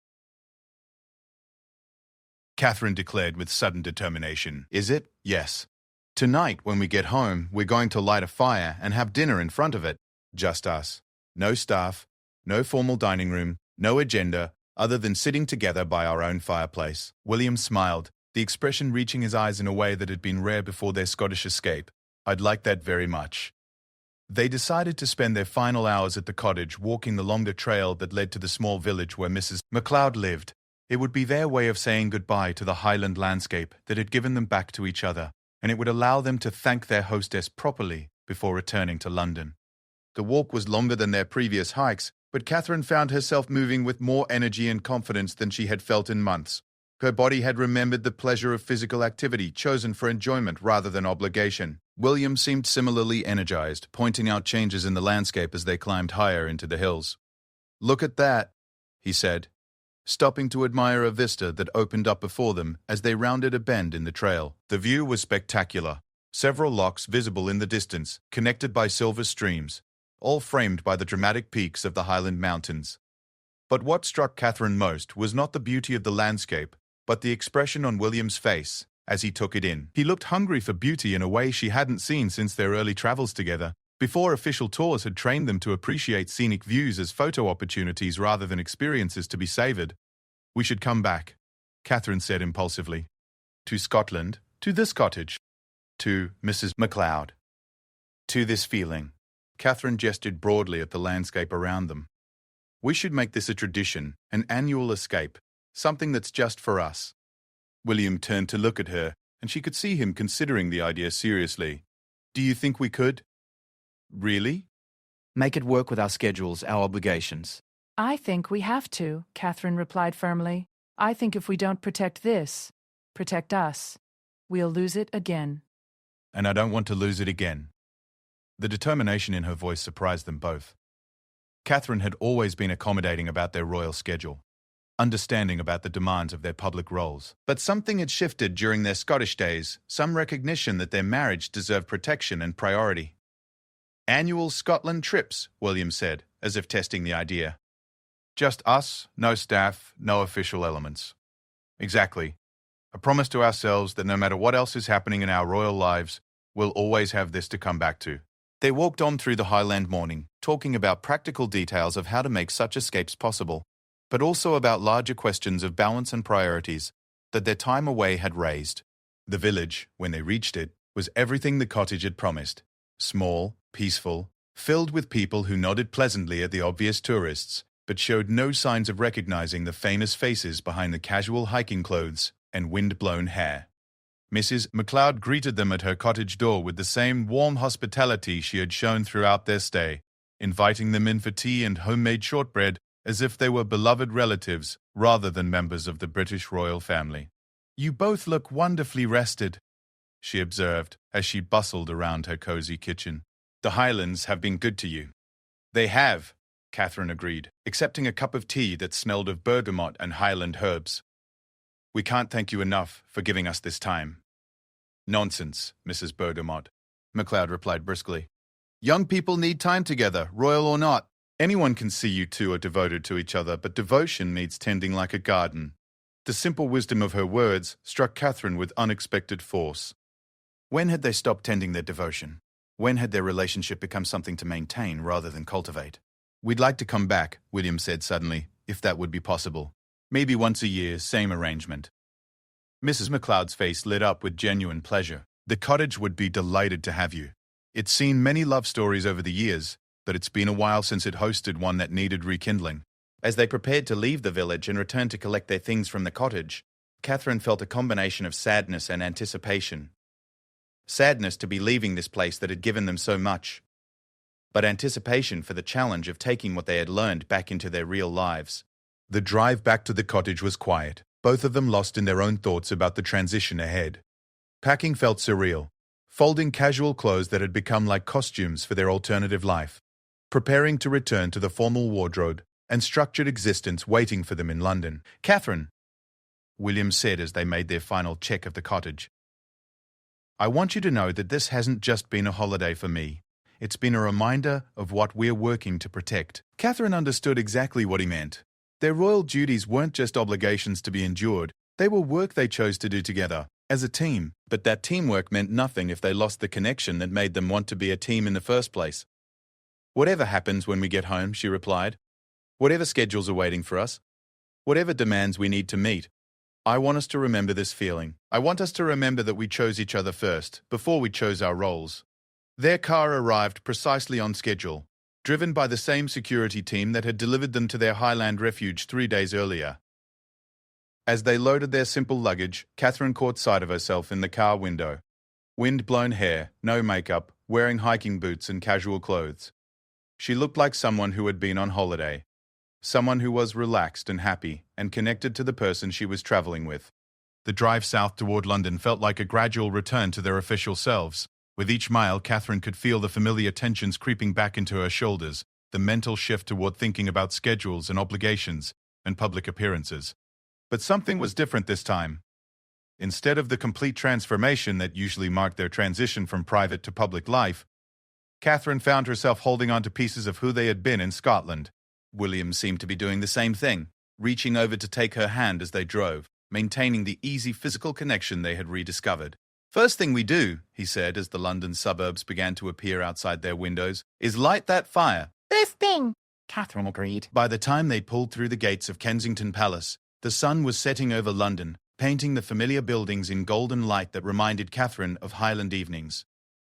Catherine declared with sudden determination. Is it? Yes. Tonight, when we get home, we're going to light a fire and have dinner in front of it. Just us. No staff, no formal dining room, no agenda, other than sitting together by our own fireplace. William smiled, the expression reaching his eyes in a way that had been rare before their Scottish escape. I'd like that very much. They decided to spend their final hours at the cottage walking the longer trail that led to the small village where Mrs. MacLeod lived. It would be their way of saying goodbye to the Highland landscape that had given them back to each other, and it would allow them to thank their hostess properly before returning to London. The walk was longer than their previous hikes, but Catherine found herself moving with more energy and confidence than she had felt in months. Her body had remembered the pleasure of physical activity chosen for enjoyment rather than obligation. William seemed similarly energized, pointing out changes in the landscape as they climbed higher into the hills. "Look at that," he said, stopping to admire a vista that opened up before them as they rounded a bend in the trail. The view was spectacular. Several locks visible in the distance, connected by silver streams, all framed by the dramatic peaks of the Highland Mountains. But what struck Catherine most was not the beauty of the landscape, but the expression on William's face as he took it in. He looked hungry for beauty in a way she hadn't seen since their early travels together, before official tours had trained them to appreciate scenic views as photo opportunities rather than experiences to be savored. "We should come back," Catherine said impulsively. "To Scotland, to this cottage, to Mrs. MacLeod, to this feeling." Catherine gestured broadly at the landscape around them. "We should make this a tradition, an annual escape, something that's just for us." William turned to look at her, and she could see him considering the idea seriously. "Do you think we could?" "Really?" Make it work with our schedules, our obligations. I think we have to, Catherine replied firmly. I think if we don't protect this, protect us, we'll lose it again. "And I don't want to lose it again." The determination in her voice surprised them both. Catherine had always been accommodating about their royal schedule, understanding about the demands of their public roles. But something had shifted during their Scottish days, some recognition that their marriage deserved protection and priority. "Annual Scotland trips," William said, as if testing the idea. "Just us, no staff, no official elements." "Exactly. A promise to ourselves that no matter what else is happening in our royal lives, we'll always have this to come back to." They walked on through the Highland morning, talking about practical details of how to make such escapes possible, but also about larger questions of balance and priorities that their time away had raised. The village, when they reached it, was everything the cottage had promised. Small, peaceful, filled with people who nodded pleasantly at the obvious tourists, but showed no signs of recognizing the famous faces behind the casual hiking clothes and wind-blown hair. Mrs. MacLeod greeted them at her cottage door with the same warm hospitality she had shown throughout their stay, inviting them in for tea and homemade shortbread as if they were beloved relatives rather than members of the British royal family. "You both look wonderfully rested," she observed as she bustled around her cozy kitchen. "The Highlands have been good to you." "They have," Catherine agreed, accepting a cup of tea that smelled of bergamot and Highland herbs. "We can't thank you enough for giving us this time." "Nonsense, Mrs. Bergamot," MacLeod replied briskly. "Young people need time together, royal or not. Anyone can see you two are devoted to each other, but devotion needs tending like a garden." The simple wisdom of her words struck Catherine with unexpected force. When had they stopped tending their devotion? When had their relationship become something to maintain rather than cultivate? "We'd like to come back," William said suddenly, "if that would be possible. Maybe once a year, same arrangement." Mrs. MacLeod's face lit up with genuine pleasure. "The cottage would be delighted to have you. It's seen many love stories over the years, but it's been a while since it hosted one that needed rekindling." As they prepared to leave the village and return to collect their things from the cottage, Catherine felt a combination of sadness and anticipation. Sadness to be leaving this place that had given them so much, but anticipation for the challenge of taking what they had learned back into their real lives. The drive back to the cottage was quiet, both of them lost in their own thoughts about the transition ahead. Packing felt surreal, folding casual clothes that had become like costumes for their alternative life, preparing to return to the formal wardrobe and structured existence waiting for them in London. "Catherine," William said as they made their final check of the cottage, "I want you to know that this hasn't just been a holiday for me. It's been a reminder of what we're working to protect." Catherine understood exactly what he meant. Their royal duties weren't just obligations to be endured, they were work they chose to do together, as a team. But that teamwork meant nothing if they lost the connection that made them want to be a team in the first place. "Whatever happens when we get home," she replied, "whatever schedules are waiting for us, whatever demands we need to meet, I want us to remember this feeling. I want us to remember that we chose each other first, before we chose our roles." Their car arrived precisely on schedule, driven by the same security team that had delivered them to their Highland refuge 3 days earlier. As they loaded their simple luggage, Catherine caught sight of herself in the car window. Wind-blown hair, no makeup, wearing hiking boots and casual clothes. She looked like someone who had been on holiday. someone who was relaxed and happy and connected to the person she was traveling with. The drive south toward London felt like a gradual return to their official selves. With each mile, Catherine could feel the familiar tensions creeping back into her shoulders, the mental shift toward thinking about schedules and obligations and public appearances. But something was different this time. Instead of the complete transformation that usually marked their transition from private to public life, Catherine found herself holding on to pieces of who they had been in Scotland. William seemed to be doing the same thing, reaching over to take her hand as they drove, maintaining the easy physical connection they had rediscovered. "First thing we do," he said as the London suburbs began to appear outside their windows, "is light that fire." "First thing," Catherine agreed. By the time they pulled through the gates of Kensington Palace, the sun was setting over London, painting the familiar buildings in golden light that reminded Catherine of Highland evenings.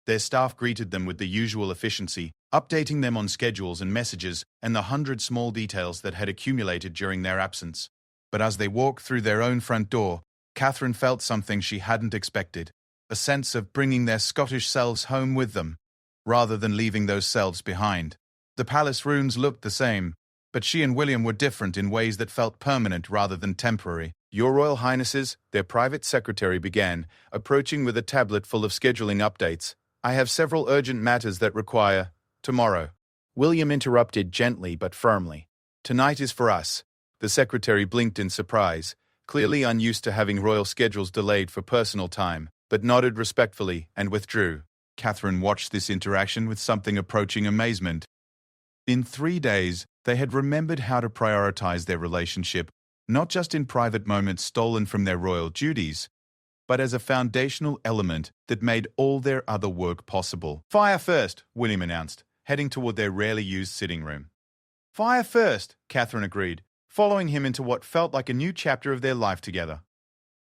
Their staff greeted them with the usual efficiency, updating them on schedules and messages and the 100 small details that had accumulated during their absence. But as they walked through their own front door, Catherine felt something she hadn't expected, a sense of bringing their Scottish selves home with them, rather than leaving those selves behind. The palace rooms looked the same, but she and William were different in ways that felt permanent rather than temporary. "Your Royal Highnesses," their private secretary began, approaching with a tablet full of scheduling updates. "I have several urgent matters that require tomorrow." William interrupted gently but firmly. "Tonight is for us." The secretary blinked in surprise, clearly unused to having royal schedules delayed for personal time, but nodded respectfully and withdrew. Catherine watched this interaction with something approaching amazement. In 3 days, they had remembered how to prioritize their relationship, not just in private moments stolen from their royal duties, but as a foundational element that made all their other work possible. "Fire first," William announced, heading toward their rarely used sitting room. "Fire first," Catherine agreed, following him into what felt like a new chapter of their life together.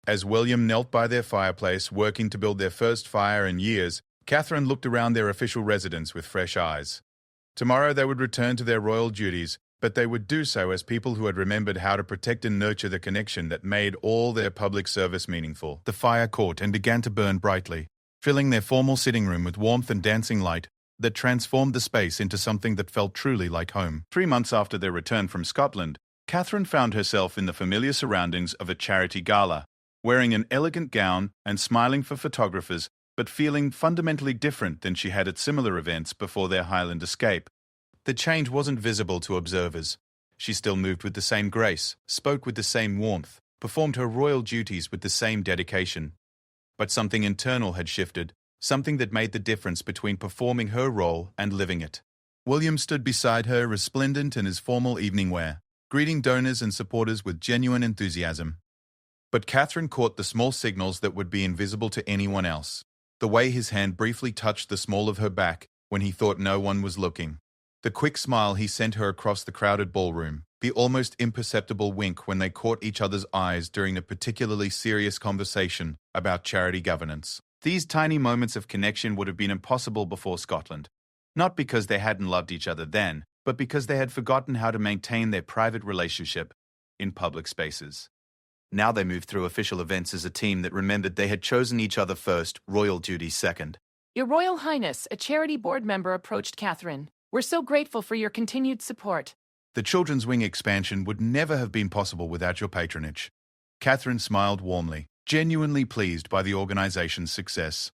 As William knelt by their fireplace, working to build their first fire in years, Catherine looked around their official residence with fresh eyes. Tomorrow they would return to their royal duties, but they would do so as people who had remembered how to protect and nurture the connection that made all their public service meaningful. The fire caught and began to burn brightly, filling their formal sitting room with warmth and dancing light that transformed the space into something that felt truly like home. 3 months after their return from Scotland, Catherine found herself in the familiar surroundings of a charity gala, wearing an elegant gown and smiling for photographers, but feeling fundamentally different than she had at similar events before their Highland escape. The change wasn't visible to observers. She still moved with the same grace, spoke with the same warmth, performed her royal duties with the same dedication. But something internal had shifted, something that made the difference between performing her role and living it. William stood beside her, resplendent in his formal evening wear, greeting donors and supporters with genuine enthusiasm. But Catherine caught the small signals that would be invisible to anyone else. The way his hand briefly touched the small of her back when he thought no one was looking. The quick smile he sent her across the crowded ballroom. The almost imperceptible wink when they caught each other's eyes during a particularly serious conversation about charity governance. These tiny moments of connection would have been impossible before Scotland. Not because they hadn't loved each other then, but because they had forgotten how to maintain their private relationship in public spaces. Now they moved through official events as a team that remembered they had chosen each other first, royal duties second. Your Royal Highness, a charity board member approached Catherine. We're so grateful for your continued support. The Children's Wing expansion would never have been possible without your patronage. Catherine smiled warmly, genuinely pleased by the organization's success.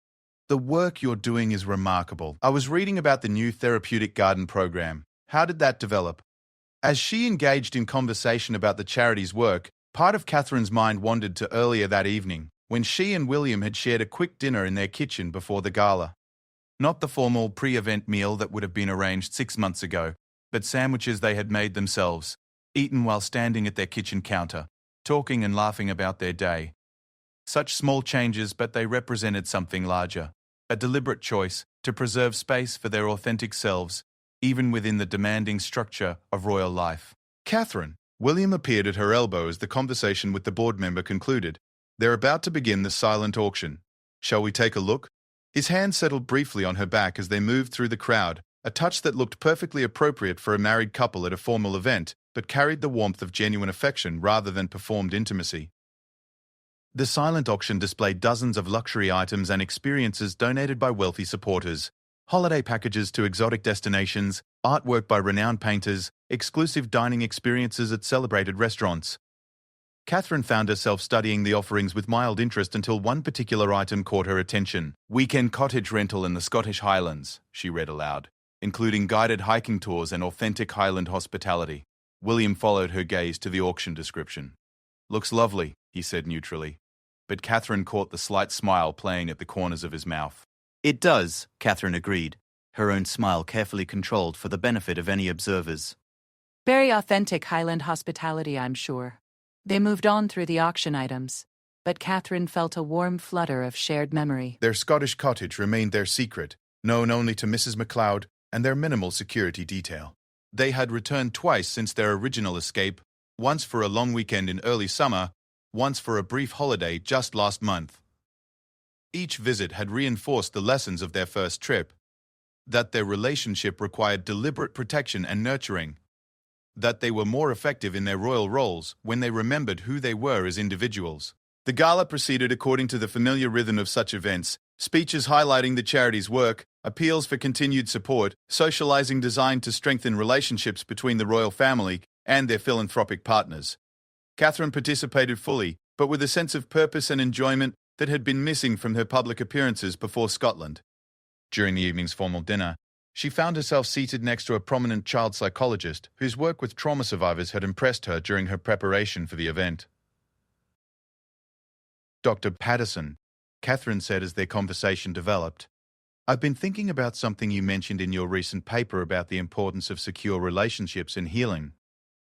The work you're doing is remarkable. I was reading about the new therapeutic garden program. How did that develop? As she engaged in conversation about the charity's work, part of Catherine's mind wandered to earlier that evening, when she and William had shared a quick dinner in their kitchen before the gala. Not the formal pre-event meal that would have been arranged 6 months ago, but sandwiches they had made themselves, eaten while standing at their kitchen counter, talking and laughing about their day. Such small changes, but they represented something larger, a deliberate choice to preserve space for their authentic selves, even within the demanding structure of royal life. "Catherine," William appeared at her elbow as the conversation with the board member concluded. "They're about to begin the silent auction. Shall we take a look?" His hand settled briefly on her back as they moved through the crowd, a touch that looked perfectly appropriate for a married couple at a formal event, but carried the warmth of genuine affection rather than performed intimacy. The silent auction displayed dozens of luxury items and experiences donated by wealthy supporters. Holiday packages to exotic destinations, artwork by renowned painters, exclusive dining experiences at celebrated restaurants. Catherine found herself studying the offerings with mild interest until one particular item caught her attention. "Weekend cottage rental in the Scottish Highlands," she read aloud, "including guided hiking tours and authentic Highland hospitality." William followed her gaze to the auction description. "Looks lovely," he said neutrally, but Catherine caught the slight smile playing at the corners of his mouth. It does, Catherine agreed, her own smile carefully controlled for the benefit of any observers. Very authentic Highland hospitality, I'm sure. They moved on through the auction items, but Catherine felt a warm flutter of shared memory. Their Scottish cottage remained their secret, known only to Mrs. MacLeod and their minimal security detail. They had returned twice since their original escape, once for a long weekend in early summer, once for a brief holiday just last month. Each visit had reinforced the lessons of their first trip, that their relationship required deliberate protection and nurturing, that they were more effective in their royal roles when they remembered who they were as individuals. The gala proceeded according to the familiar rhythm of such events, speeches highlighting the charity's work, appeals for continued support, socializing designed to strengthen relationships between the royal family and their philanthropic partners. Catherine participated fully, but with a sense of purpose and enjoyment that had been missing from her public appearances before Scotland. During the evening's formal dinner, she found herself seated next to a prominent child psychologist whose work with trauma survivors had impressed her during her preparation for the event. "Dr. Patterson," Catherine said as their conversation developed, "I've been thinking about something you mentioned in your recent paper about the importance of secure relationships in healing.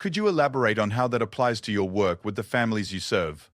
Could you elaborate on how that applies to your work with the families you serve?"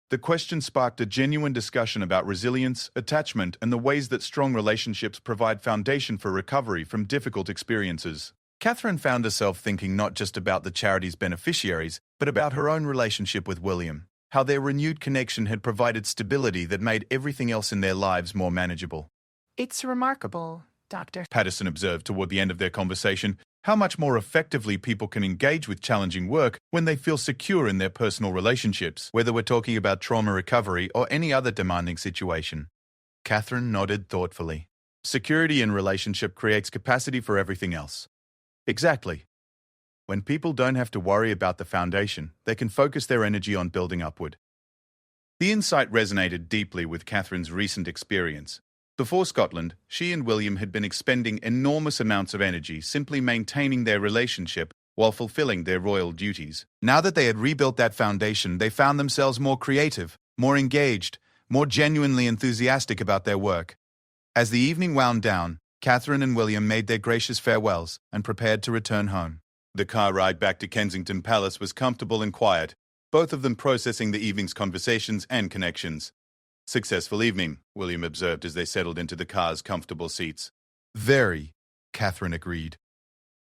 The question sparked a genuine discussion about resilience, attachment, and the ways that strong relationships provide foundation for recovery from difficult experiences. Catherine found herself thinking not just about the charity's beneficiaries, but about her own relationship with William, how their renewed connection had provided stability that made everything else in their lives more manageable. It's remarkable, Doctor Patterson observed toward the end of their conversation, how much more effectively people can engage with challenging work when they feel secure in their personal relationships, whether we're talking about trauma recovery or any other demanding situation. Catherine nodded thoughtfully. Security in relationship creates capacity for everything else. Exactly. When people don't have to worry about the foundation, they can focus their energy on building upward. The insight resonated deeply with Catherine's recent experience. Before Scotland, she and William had been expending enormous amounts of energy simply maintaining their relationship while fulfilling their royal duties. Now that they had rebuilt that foundation, they found themselves more creative, more engaged, more genuinely enthusiastic about their work. As the evening wound down, Catherine and William made their gracious farewells and prepared to return home. The car ride back to Kensington Palace was comfortable and quiet, both of them processing the evening's conversations and connections. "Successful evening," William observed as they settled into the car's comfortable seats. "Very," Catherine agreed.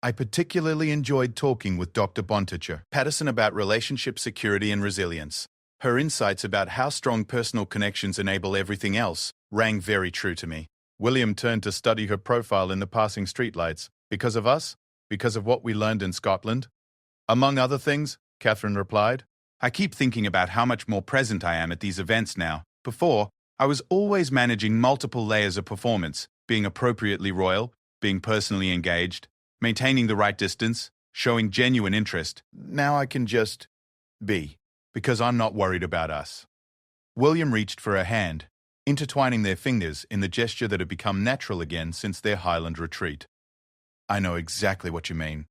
"I particularly enjoyed talking with Dr. Bonticher Patterson about relationship security and resilience. Her insights about how strong personal connections enable everything else rang very true to me." William turned to study her profile in the passing streetlights. "Because of us? Because of what we learned in Scotland?" "Among other things," Catherine replied. "I keep thinking about how much more present I am at these events now. Before, I was always managing multiple layers of performance, being appropriately royal, being personally engaged, maintaining the right distance, showing genuine interest. Now I can just be, because I'm not worried about us." William reached for her hand, intertwining their fingers in the gesture that had become natural again since their Highland retreat. "I know exactly what you mean.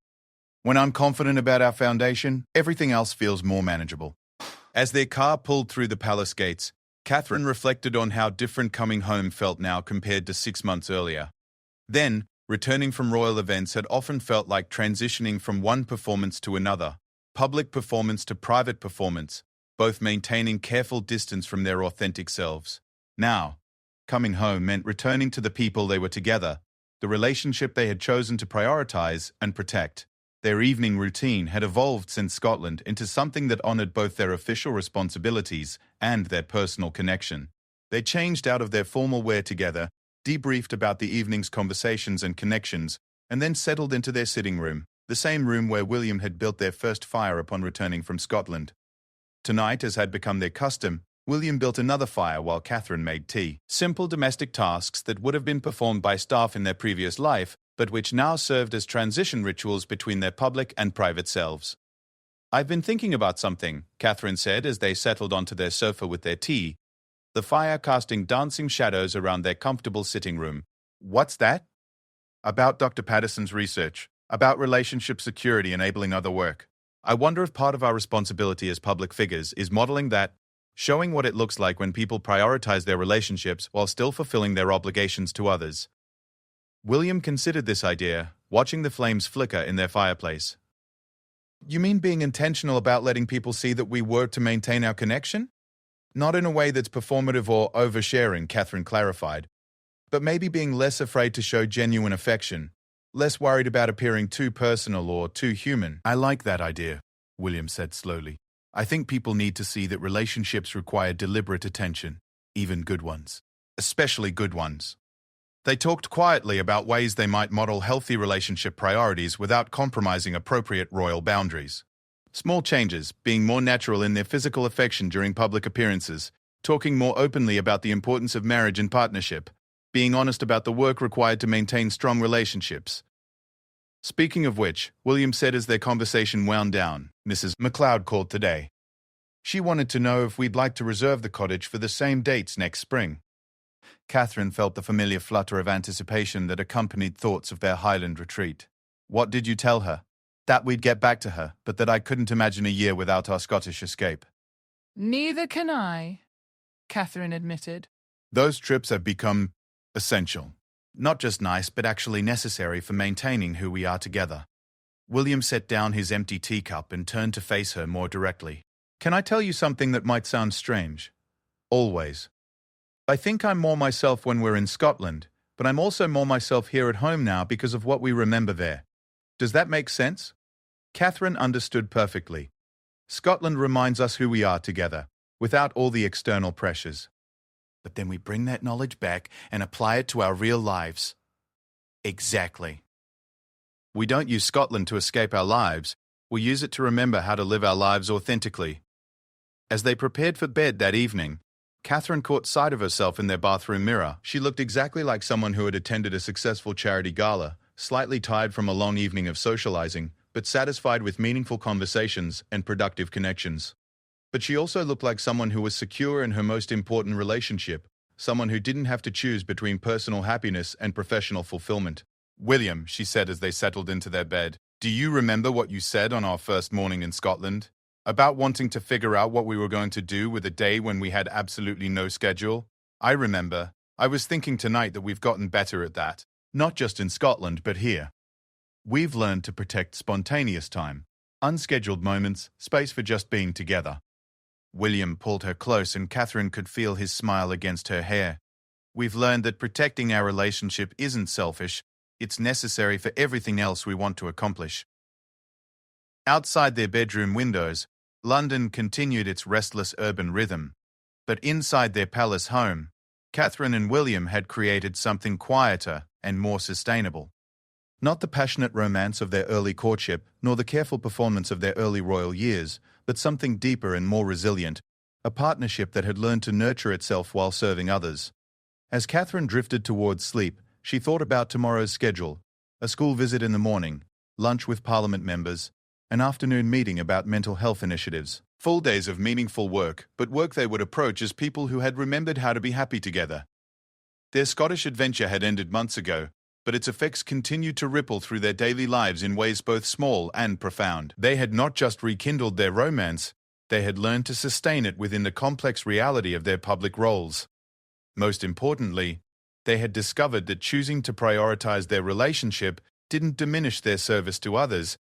When I'm confident about our foundation, everything else feels more manageable." As their car pulled through the palace gates, Catherine reflected on how different coming home felt now compared to 6 months earlier. Then, returning from royal events had often felt like transitioning from one performance to another, public performance to private performance, both maintaining careful distance from their authentic selves. Now, coming home meant returning to the people they were together, the relationship they had chosen to prioritize and protect. Their evening routine had evolved since Scotland into something that honored both their official responsibilities and their personal connection. They changed out of their formal wear together, debriefed about the evening's conversations and connections, and then settled into their sitting room, the same room where William had built their first fire upon returning from Scotland. Tonight, as had become their custom, William built another fire while Catherine made tea. Simple domestic tasks that would have been performed by staff in their previous life, but which now served as transition rituals between their public and private selves. "I've been thinking about something," Catherine said as they settled onto their sofa with their tea, the fire casting dancing shadows around their comfortable sitting room. "What's that?" "About Dr. Patterson's research, about relationship security enabling other work. I wonder if part of our responsibility as public figures is modeling that, showing what it looks like when people prioritize their relationships while still fulfilling their obligations to others." William considered this idea, watching the flames flicker in their fireplace. "You mean being intentional about letting people see that we work to maintain our connection? Not in a way that's performative or oversharing," Catherine clarified, "but maybe being less afraid to show genuine affection, less worried about appearing too personal or too human." "I like that idea," William said slowly. "I think people need to see that relationships require deliberate attention, even good ones, especially good ones." They talked quietly about ways they might model healthy relationship priorities without compromising appropriate royal boundaries. Small changes, being more natural in their physical affection during public appearances, talking more openly about the importance of marriage and partnership, being honest about the work required to maintain strong relationships. Speaking of which, William said as their conversation wound down, "Mrs. McLeod called today. She wanted to know if we'd like to reserve the cottage for the same dates next spring." Catherine felt the familiar flutter of anticipation that accompanied thoughts of their Highland retreat. "What did you tell her?" "That we'd get back to her, but that I couldn't imagine a year without our Scottish escape." Neither can I, Catherine admitted. "Those trips have become essential. Not just nice, but actually necessary for maintaining who we are together." William set down his empty teacup and turned to face her more directly. "Can I tell you something that might sound strange? Always. I think I'm more myself when we're in Scotland, but I'm also more myself here at home now because of what we remember there. Does that make sense?" Catherine understood perfectly. Scotland reminds us who we are together, without all the external pressures. But then we bring that knowledge back and apply it to our real lives. Exactly. We don't use Scotland to escape our lives, we use it to remember how to live our lives authentically. As they prepared for bed that evening, Catherine caught sight of herself in their bathroom mirror. She looked exactly like someone who had attended a successful charity gala, slightly tired from a long evening of socializing, but satisfied with meaningful conversations and productive connections. But she also looked like someone who was secure in her most important relationship, someone who didn't have to choose between personal happiness and professional fulfillment. "William," she said as they settled into their bed, "do you remember what you said on our first morning in Scotland? About wanting to figure out what we were going to do with a day when we had absolutely no schedule?" "I remember. I was thinking tonight that we've gotten better at that. Not just in Scotland, but here. We've learned to protect spontaneous time, unscheduled moments, space for just being together." William pulled her close and Catherine could feel his smile against her hair. "We've learned that protecting our relationship isn't selfish, it's necessary for everything else we want to accomplish." Outside their bedroom windows, London continued its restless urban rhythm. But inside their palace home, Catherine and William had created something quieter and more sustainable. Not the passionate romance of their early courtship, nor the careful performance of their early royal years, but something deeper and more resilient, a partnership that had learned to nurture itself while serving others. As Catherine drifted towards sleep, she thought about tomorrow's schedule, a school visit in the morning, lunch with Parliament members, an afternoon meeting about mental health initiatives. Full days of meaningful work, but work they would approach as people who had remembered how to be happy together. Their Scottish adventure had ended months ago, but its effects continued to ripple through their daily lives in ways both small and profound. They had not just rekindled their romance, they had learned to sustain it within the complex reality of their public roles. Most importantly, they had discovered that choosing to prioritize their relationship didn't diminish their service to others,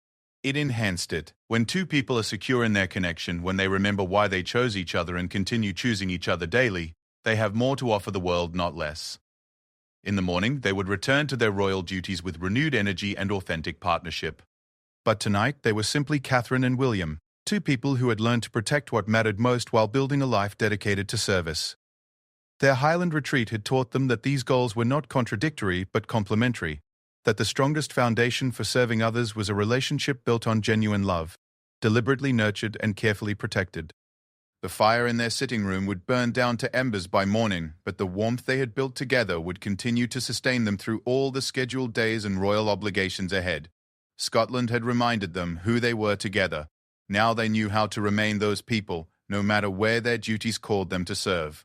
it enhanced it. When two people are secure in their connection, when they remember why they chose each other and continue choosing each other daily, they have more to offer the world, not less. In the morning, they would return to their royal duties with renewed energy and authentic partnership. But tonight, they were simply Catherine and William, two people who had learned to protect what mattered most while building a life dedicated to service. Their Highland retreat had taught them that these goals were not contradictory but complementary, that the strongest foundation for serving others was a relationship built on genuine love, deliberately nurtured and carefully protected. The fire in their sitting room would burn down to embers by morning, but the warmth they had built together would continue to sustain them through all the scheduled days and royal obligations ahead. Scotland had reminded them who they were together. Now they knew how to remain those people, no matter where their duties called them to serve.